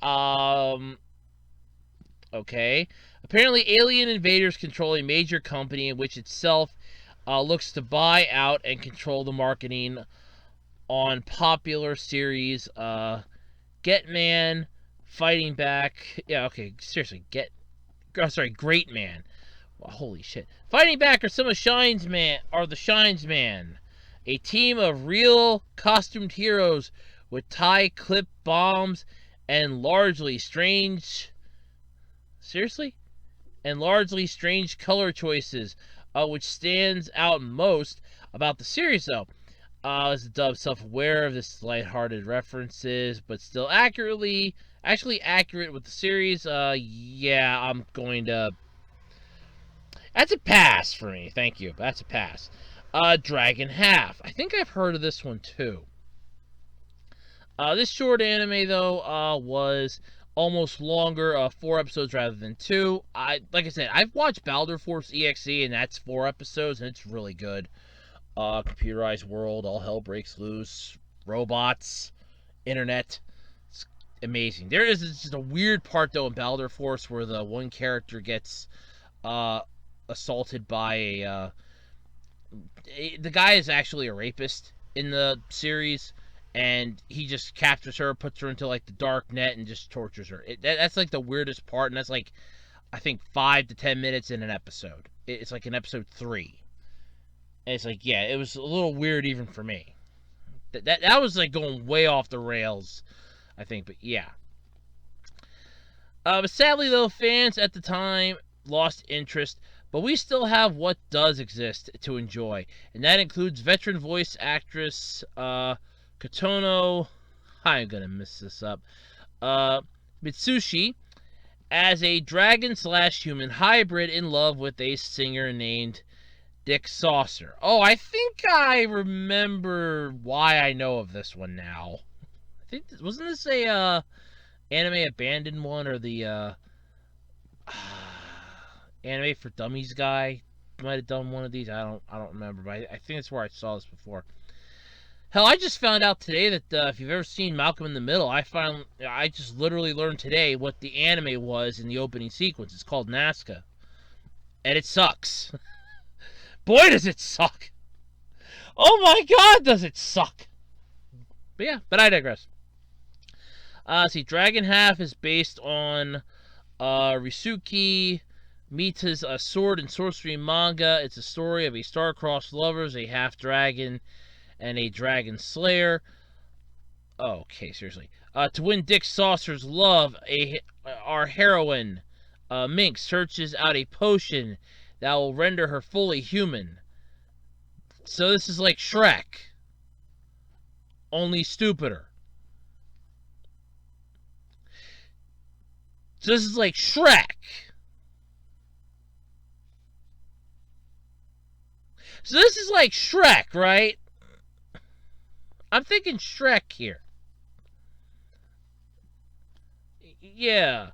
Okay. Apparently, alien invaders control a major company in which itself looks to buy out and control the marketing on popular series Get Man, Fighting Back. Yeah, okay, seriously, Great Man. Well, holy shit. Fighting Back are some of the Shines Man, a team of real costumed heroes with tie clip bombs and largely strange. Seriously? And largely strange color choices, which stands out most about the series, though. Is the dub self-aware of this lighthearted references, but still actually accurate with the series? Yeah, I'm going to... That's a pass for me, thank you. That's a pass. Dragon Half. I think I've heard of this one, too. This short anime, though, was almost longer, 4 episodes rather than 2. Like I said, I've watched Baldur Force EXE, and that's 4 episodes, and it's really good. Computerized world, all hell breaks loose, robots, internet. It's amazing. There is just a weird part, though, in Baldur Force where the one character gets assaulted by the guy is actually a rapist in the series. And he just captures her, puts her into, like, the dark net, and just tortures her. That's, like, the weirdest part, and that's, like, I think 5 to 10 minutes in an episode. It's, like, in episode 3. And it's, like, yeah, it was a little weird even for me. That was, like, going way off the rails, I think, but yeah. But sadly, though, fans at the time lost interest, but we still have what does exist to enjoy. And that includes veteran voice actress, Kotono, I'm gonna mess this up, Mitsushi, as a dragon/human hybrid in love with a singer named Dick Saucer. Oh, I think I remember why I know of this one now. I think wasn't this a Anime Abandoned one, or the Anime for Dummies guy might have done one of these. I don't remember, but I think that's where I saw this before. Hell, I just found out today that if you've ever seen Malcolm in the Middle, I just literally learned today what the anime was in the opening sequence. It's called Nazca. And it sucks. Boy, does it suck. Oh my god, does it suck. But yeah, but I digress. See, Dragon Half is based on Risuki Mita's sword and sorcery manga. It's a story of a star-crossed lovers, a half-dragon, and a dragon slayer. Oh, okay, seriously. To win Dick Saucer's love, our heroine, Mink, searches out a potion that will render her fully human. So this is like Shrek, only stupider. So this is like Shrek. So this is like Shrek, right? I'm thinking Shrek here. Yeah.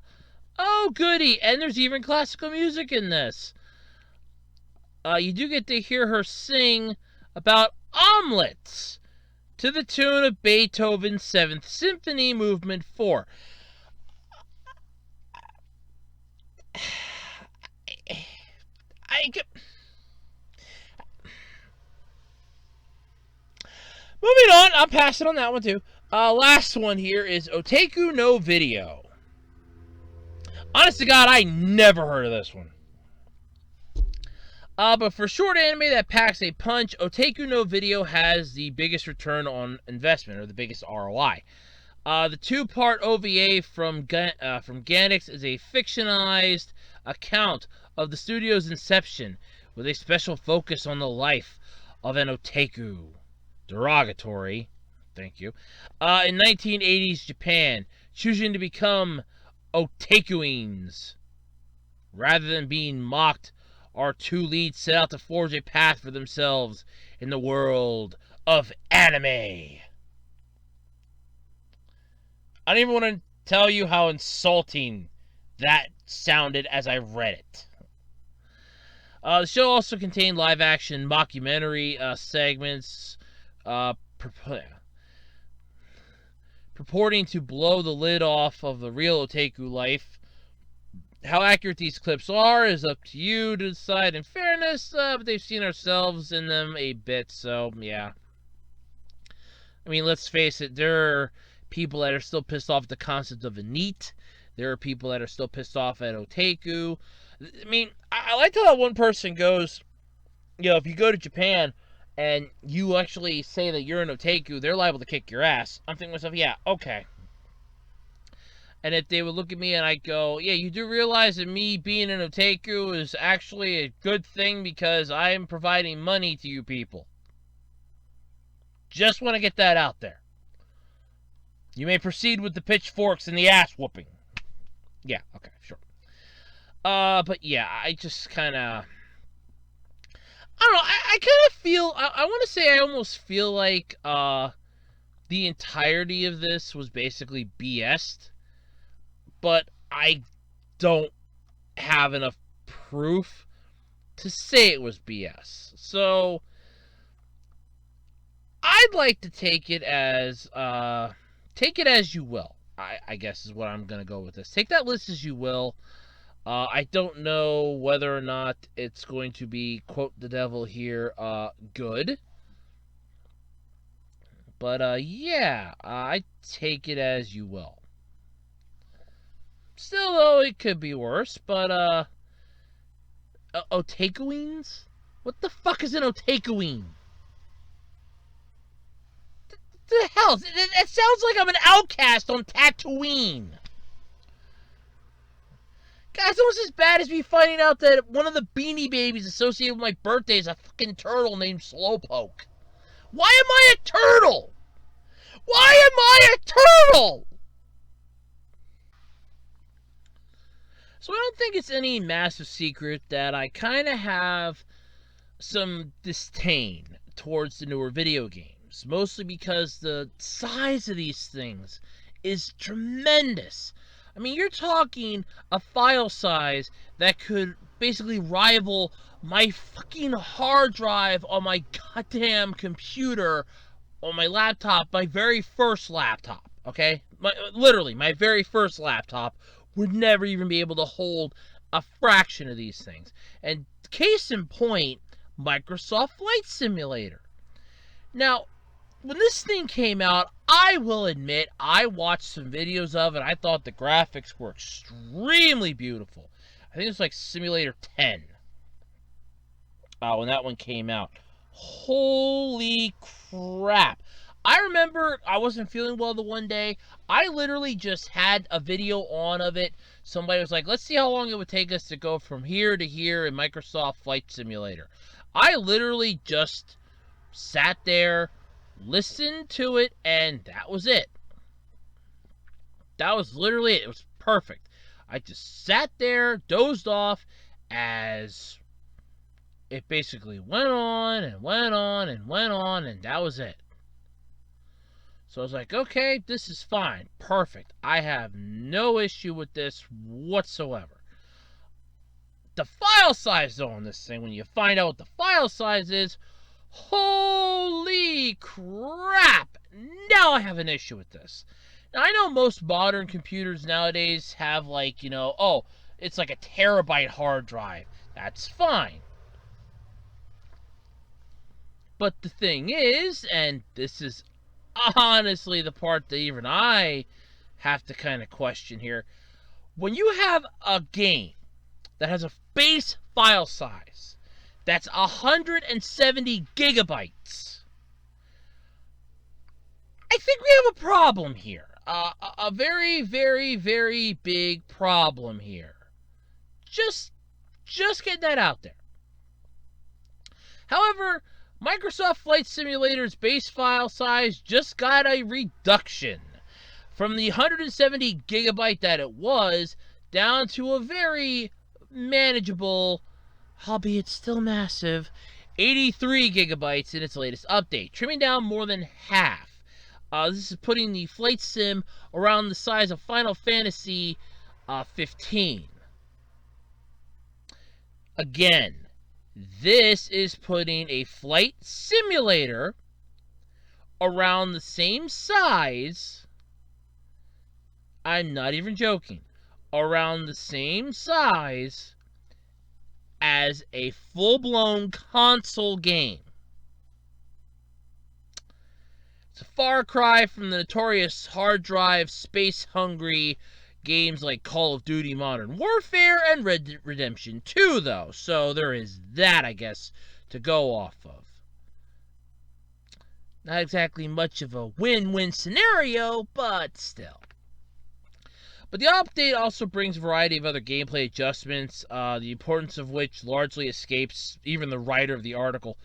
Oh, goody. And there's even classical music in this. You do get to hear her sing about omelets to the tune of Beethoven's 7th Symphony, Movement 4. Moving on, I'm passing on that one too. Last one here is Otaku no Video. Honest to God, I never heard of this one. But for short anime that packs a punch, Otaku no Video has the biggest return on investment, or the biggest ROI. The 2-part OVA from Gainax is a fictionalized account of the studio's inception, with a special focus on the life of an otaku. derogatory, thank you, in 1980s Japan, choosing to become otakuins. Rather than being mocked, our two leads set out to forge a path for themselves in the world of anime. I don't even want to tell you how insulting that sounded as I read it. The show also contained live-action mockumentary segments purporting to blow the lid off of the real otaku life. How accurate these clips are is up to you to decide. In fairness, but they've seen ourselves in them a bit, so yeah. I mean, let's face it, there are people that are still pissed off at the concept of a NEET. There are people that are still pissed off at otaku. I mean, I like how that one person goes, if you go to Japan and you actually say that you're an otaku, they're liable to kick your ass. I'm thinking to myself, yeah, okay. And if they would look at me and I go, yeah, you do realize that me being an otaku is actually a good thing because I am providing money to you people. Just want to get that out there. You may proceed with the pitchforks and the ass whooping. Yeah, okay, sure. But yeah, I just kind of... I don't know, I kind of feel... I want to say I almost feel like the entirety of this was basically BS'd. But I don't have enough proof to say it was BS. So I'd like to take it as you will. I guess is what I'm gonna go with this. Take that list as you will. I don't know whether or not it's going to be, quote the devil here, good. But yeah, I take it as you will. Still, though, it could be worse, but, otakuins? What the fuck is an otakuin? The hell? It sounds like I'm an outcast on Tatooine. God, it's almost as bad as me finding out that one of the Beanie Babies associated with my birthday is a fucking turtle named Slowpoke. Why am I a turtle? Why am I a turtle? So I don't think it's any massive secret that I kind of have some disdain towards the newer video games. Mostly because the size of these things is tremendous. I mean, you're talking a file size that could basically rival my fucking hard drive on my goddamn computer, on my laptop, my very first laptop, okay? Literally, my very first laptop would never even be able to hold a fraction of these things. And case in point, Microsoft Flight Simulator. Now, when this thing came out, I will admit, I watched some videos of it. I thought the graphics were extremely beautiful. I think it was like Simulator 10 when that one came out. Holy crap. I remember I wasn't feeling well the one day. I literally just had a video on of it. Somebody was like, let's see how long it would take us to go from here to here in Microsoft Flight Simulator. I literally just sat there, listened to it, and that was it. That was literally it. It was perfect. I just sat there, dozed off, as it basically went on and went on and went on, and that was it. So I was like, okay, this is fine. Perfect. I have no issue with this whatsoever. The file size, though, on this thing, when you find out what the file size is, holy crap! Now I have an issue with this. Now, I know most modern computers nowadays have, like, it's like a terabyte hard drive. That's fine. But the thing is, and this is honestly the part that even I have to kind of question here, when you have a game that has a base file size that's 170 gigabytes, I think we have a problem here. A very, very, very big problem here. Just get that out there. However, Microsoft Flight Simulator's base file size just got a reduction from the 170 gigabyte that it was down to a very manageable, albeit still massive, 83 gigabytes in its latest update, trimming down more than half. This is putting the flight sim around the size of Final Fantasy 15. Again, this is putting a flight simulator around the same size, I'm not even joking, around the same size as a full-blown console game. It's a far cry from the notorious hard drive, space-hungry games like Call of Duty Modern Warfare and Red Dead Redemption 2, though. So there is that, I guess, to go off of. Not exactly much of a win-win scenario, but still. But the update also brings a variety of other gameplay adjustments, the importance of which largely escapes even the writer of the article.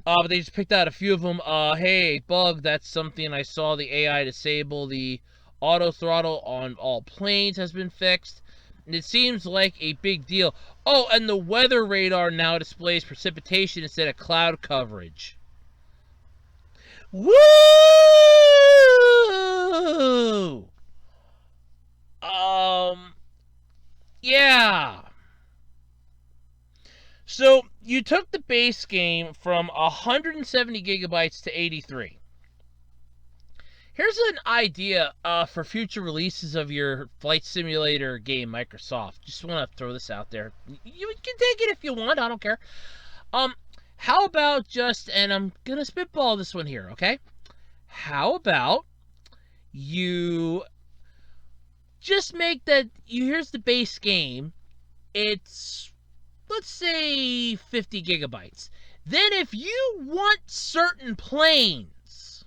But they just picked out a few of them. Hey, bug, that's something I saw the AI disable. The auto throttle on all planes has been fixed. And it seems like a big deal. Oh, and the weather radar now displays precipitation instead of cloud coverage. Woo! Yeah. So, you took the base game from 170 gigabytes to 83. Here's an idea for future releases of your flight simulator game, Microsoft. Just want to throw this out there. You can take it if you want, I don't care. How about just, and I'm going to spitball this one here, okay? How about you just make that, here's the base game. It's, let's say, 50 gigabytes. Then if you want certain planes,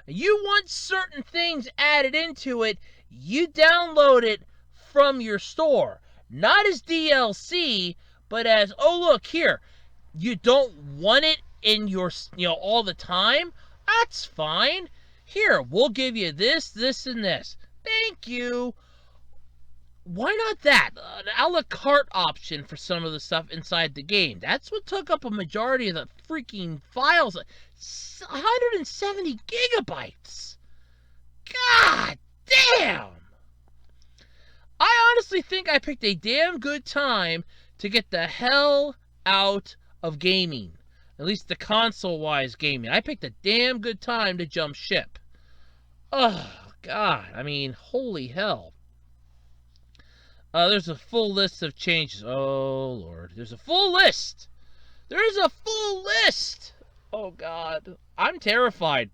you want certain things added into it, you download it from your store. Not as DLC, but as, oh look, here, you don't want it in your, all the time? That's fine. Here, we'll give you this, this, and this. Thank you. Why not that? An a la carte option for some of the stuff inside the game. That's what took up a majority of the freaking files. 170 gigabytes. God damn. I honestly think I picked a damn good time to get the hell out of gaming. At least the console-wise gaming. I picked a damn good time to jump ship. Oh, God. I mean, holy hell. There's a full list of changes. Oh, Lord. There's a full list. There's a full list. Oh, God. I'm terrified.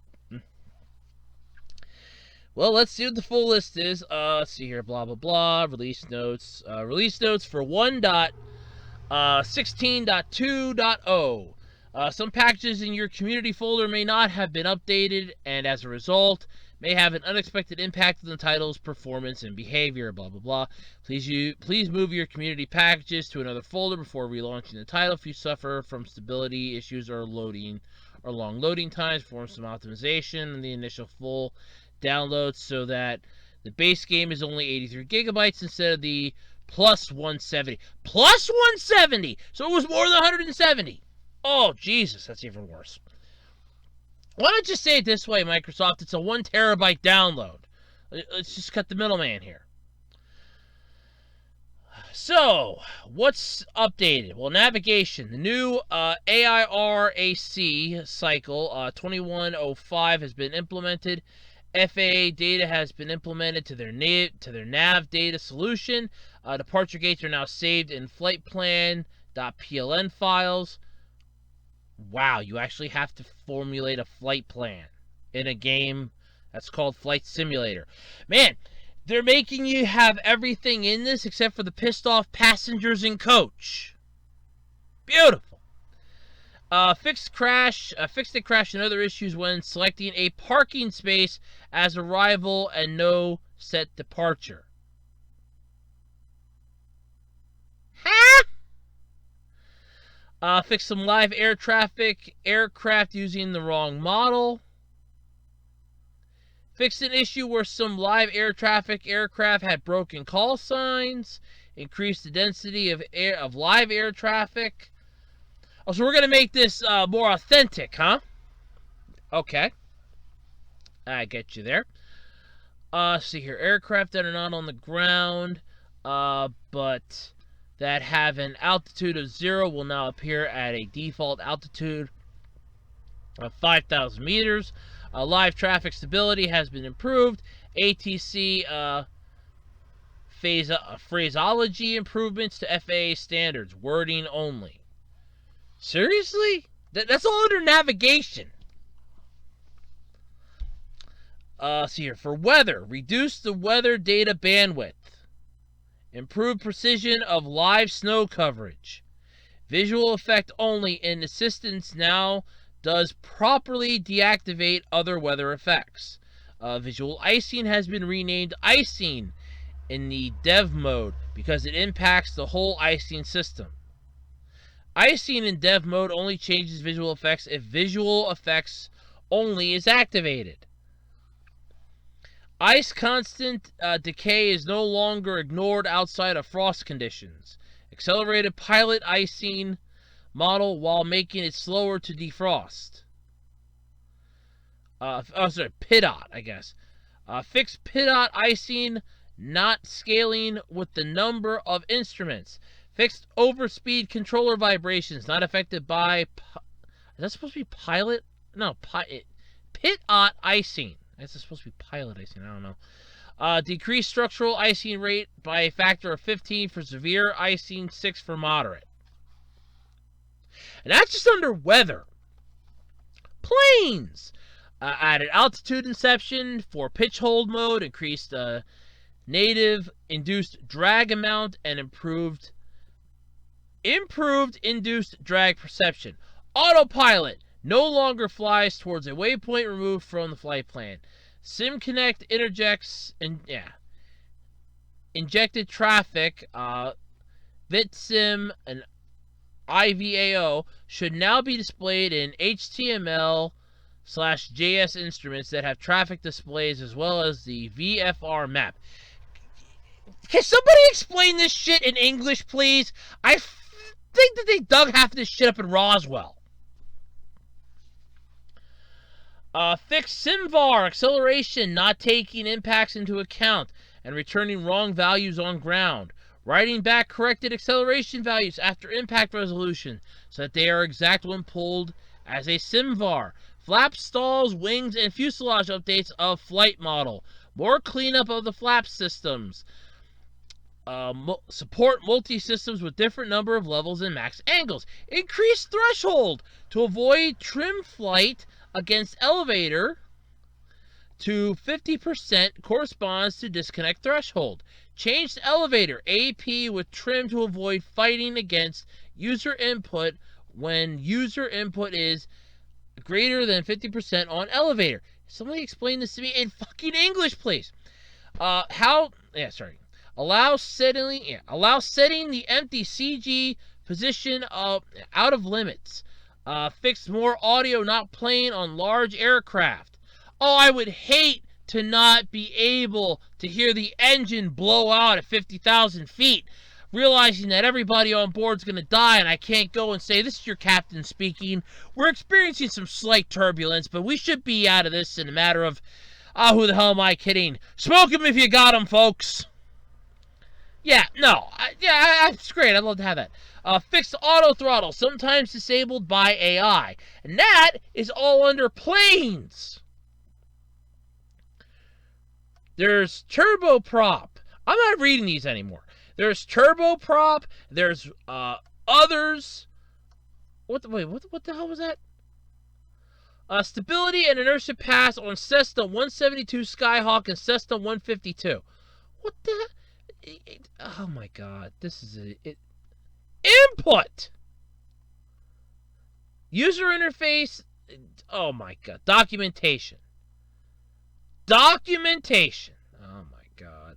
Well, let's see what the full list is. Let's see here. Blah, blah, blah. Release notes. Release notes for 1.16.2.0. Some packages in your community folder may not have been updated, and as a result, may have an unexpected impact on the title's performance and behavior, blah, blah, blah. Please move your community packages to another folder before relaunching the title if you suffer from stability issues or long loading times. Perform some optimization in the initial full download so that the base game is only 83 gigabytes instead of the plus 170. Plus 170! So it was more than 170. Oh, Jesus, that's even worse. Why don't you say it this way, Microsoft? It's a 1 terabyte download. Let's just cut the middleman here. So, what's updated? Well, navigation. The new AIRAC cycle 2105 has been implemented. FAA data has been implemented to their nav data solution. Departure gates are now saved in flightplan.pln files. Wow, you actually have to formulate a flight plan in a game that's called Flight Simulator. Man, they're making you have everything in this except for the pissed off passengers in coach. Beautiful. Fixed a crash and other issues when selecting a parking space as arrival and no set departure. Huh? Fix some live air traffic aircraft using the wrong model. Fixed an issue where some live air traffic aircraft had broken call signs. Increased the density of live air traffic. Oh, so we're going to make this more authentic, huh? Okay. I get you there. See here. Aircraft that are not on the ground, but that have an altitude of 0 will now appear at a default altitude of 5,000 meters. Live traffic stability has been improved. ATC phraseology improvements to FAA standards. Wording only. Seriously? That's all under navigation. See here. For weather, reduce the weather data bandwidth. Improve precision of live snow coverage. Visual effect only in assistance now does properly deactivate other weather effects. Visual icing has been renamed icing in the dev mode because it impacts the whole icing system. Icing in dev mode only changes visual effects if visual effects only is activated. Ice constant decay is no longer ignored outside of frost conditions. Accelerated pilot icing model while making it slower to defrost. PIDOT, I guess. Fix PIDOT icing not scaling with the number of instruments. Fixed overspeed controller vibrations not affected by... Is that supposed to be pilot? No, PIDOT icing. That's supposed to be pilot icing. I don't know. Decrease structural icing rate by a factor of 15 for severe icing, 6 for moderate. And that's just under weather. Planes! Added altitude inception for pitch hold mode, increased native induced drag amount, and improved induced drag perception. Autopilot no longer flies towards a waypoint removed from the flight plan. SimConnect interjects injected traffic, VitSim, and IVAO should now be displayed in HTML/JS instruments that have traffic displays as well as the VFR map. Can somebody explain this shit in English, please? I think that they dug half of this shit up in Roswell. Fix SimVar acceleration not taking impacts into account and returning wrong values on ground. Writing back corrected acceleration values after impact resolution so that they are exact when pulled as a SimVar. Flap stalls, wings, and fuselage updates of flight model. More cleanup of the flap systems. Support multi-systems with different number of levels and max angles. Increase threshold to avoid trim flight against elevator to 50% corresponds to disconnect threshold. Change the elevator AP with trim to avoid fighting against user input when user input is greater than 50% on elevator. Somebody explain this to me in fucking English, please. Allow setting the empty CG position out of limits. Fix more audio not playing on large aircraft. Oh, I would hate to not be able to hear the engine blow out at 50,000 feet, realizing that everybody on board's going to die, and I can't go and say, "This is your captain speaking. We're experiencing some slight turbulence, but we should be out of this in a matter of, who the hell am I kidding? Smoke 'em if you got 'em, folks." Yeah, no. It's great. I'd love to have that. Fix auto throttle, sometimes disabled by AI. And that is all under planes. There's turboprop. I'm not reading these anymore. There's turboprop. There's others. What the hell was that? Stability and inertia pass on Cessna 172 Skyhawk and Cessna 152. What the? Oh my god, this is input! User interface, oh my god, documentation. Oh my god.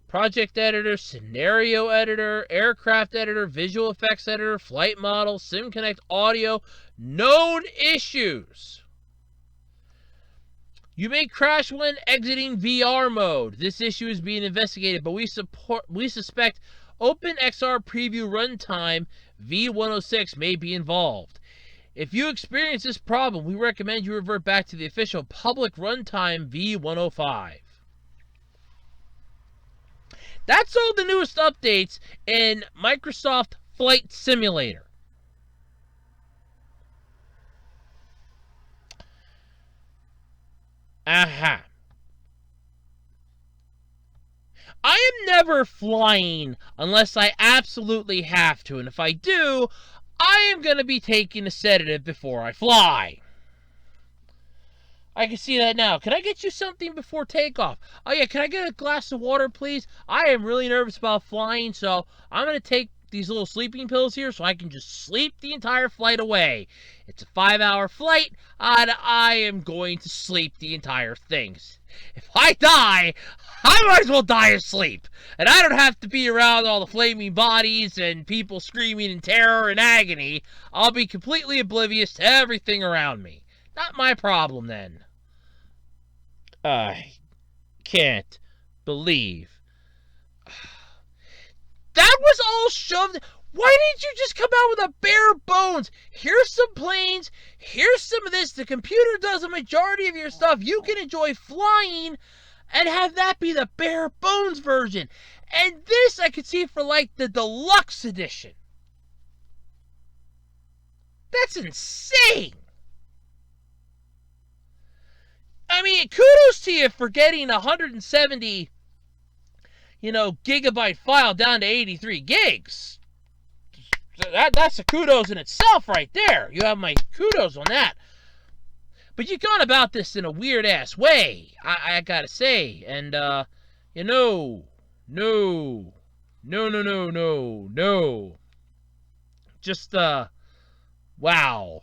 project editor, scenario editor, aircraft editor, visual effects editor, flight model, SimConnect audio. Known issues. You may crash when exiting VR mode. This issue is being investigated, but we suspect OpenXR Preview Runtime V106 may be involved. If you experience this problem, we recommend you revert back to the official public runtime V105. That's all the newest updates in Microsoft Flight Simulator. Aha. I am never flying unless I absolutely have to, and if I do, I am going to be taking a sedative before I fly. I can see that now. Can I get you something before takeoff? Oh yeah, can I get a glass of water, please? I am really nervous about flying, so I'm going to take these little sleeping pills here so I can just sleep the entire flight away. It's a 5-hour flight, and I am going to sleep the entire thing. If I die, I might as well die of sleep. And I don't have to be around all the flaming bodies and people screaming in terror and agony. I'll be completely oblivious to everything around me. Not my problem, then. I can't believe that was all shoved. Why didn't you just come out with a bare bones? Here's some planes. Here's some of this. The computer does a majority of your stuff. You can enjoy flying and have that be the bare bones version. And this I could see for like the deluxe edition. That's insane. I mean, kudos to you for getting 170 gigabyte file down to 83 gigs. That's a kudos in itself right there. You have my kudos on that. But you've gone about this in a weird-ass way, I gotta say. And, no. Just, wow.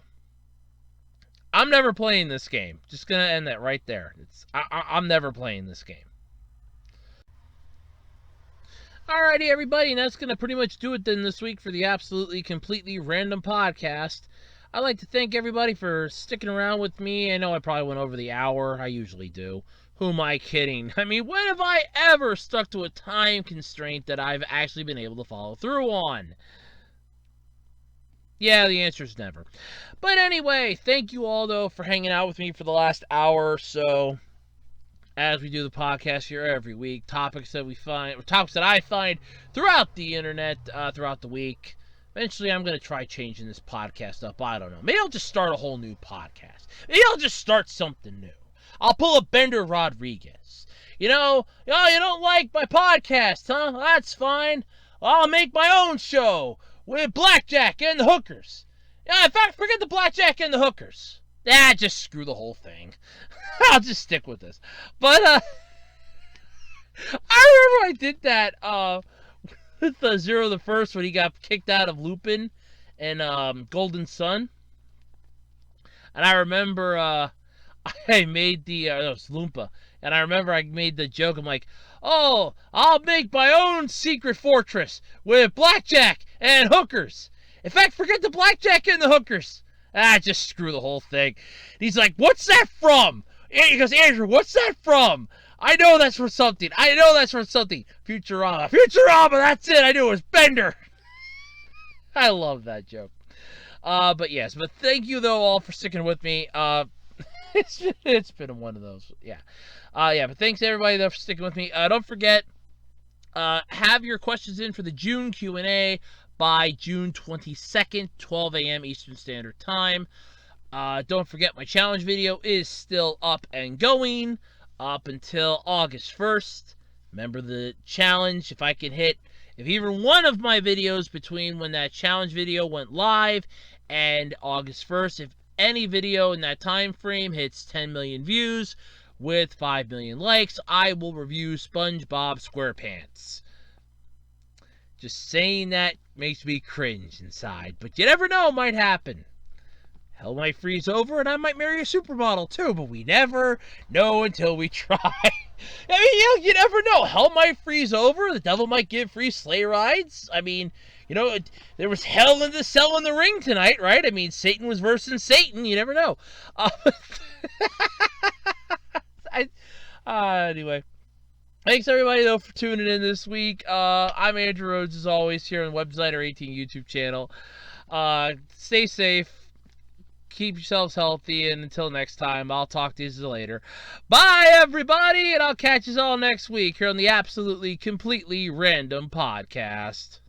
I'm never playing this game. Just gonna end that right there. I'm never playing this game. Alrighty, everybody, and that's going to pretty much do it then this week for the absolutely completely random podcast. I'd like to thank everybody for sticking around with me. I know I probably went over the hour. I usually do. Who am I kidding? I mean, when have I ever stuck to a time constraint that I've actually been able to follow through on? Yeah, the answer is never. But anyway, thank you all, though, for hanging out with me for the last hour or so. As we do the podcast here every week, topics that I find throughout the internet, throughout the week. Eventually, I'm going to try changing this podcast up. I don't know. Maybe I'll just start a whole new podcast. Maybe I'll just start something new. I'll pull a Bender Rodriguez. You don't like my podcast, huh? That's fine. I'll make my own show with Blackjack and the Hookers. Yeah, in fact, forget the Blackjack and the Hookers. Just screw the whole thing. I'll just stick with this. But, I remember I did that, with Zero the First when he got kicked out of Lupin and, Golden Sun. And I remember, I made it was Loompa. And I remember I made the joke, I'm like, oh, I'll make my own secret fortress with Blackjack and Hookers. In fact, forget the Blackjack and the Hookers. Just screw the whole thing. He's like, what's that from? He goes, Andrew, what's that from? I know that's from something. Futurama. That's it. I knew it was Bender. I love that joke. But thank you, though, all for sticking with me. It's been one of those. Yeah. But thanks, everybody, though, for sticking with me. Don't forget, have your questions in for the June Q&A by June 22nd, 12 a.m. Eastern Standard Time. Don't forget, my challenge video is still up and going up until August 1st. Remember the challenge, if even one of my videos between when that challenge video went live and August 1st, if any video in that time frame hits 10 million views with 5 million likes, I will review SpongeBob SquarePants. Just saying that makes me cringe inside, but you never know, it might happen. Hell might freeze over, and I might marry a supermodel too, but we never know until we try. I mean, you never know. Hell might freeze over. The devil might give free sleigh rides. I mean, there was hell in the cell in the ring tonight, right? I mean, Satan was versus Satan. You never know. Anyway. Thanks, everybody, though, for tuning in this week. I'm Andrew Rhodes, as always, here on the Webslider 18 YouTube channel. Stay safe. Keep yourselves healthy, and until next time, I'll talk to you later. Bye, everybody, and I'll catch you all next week here on the Absolutely Completely Random Podcast.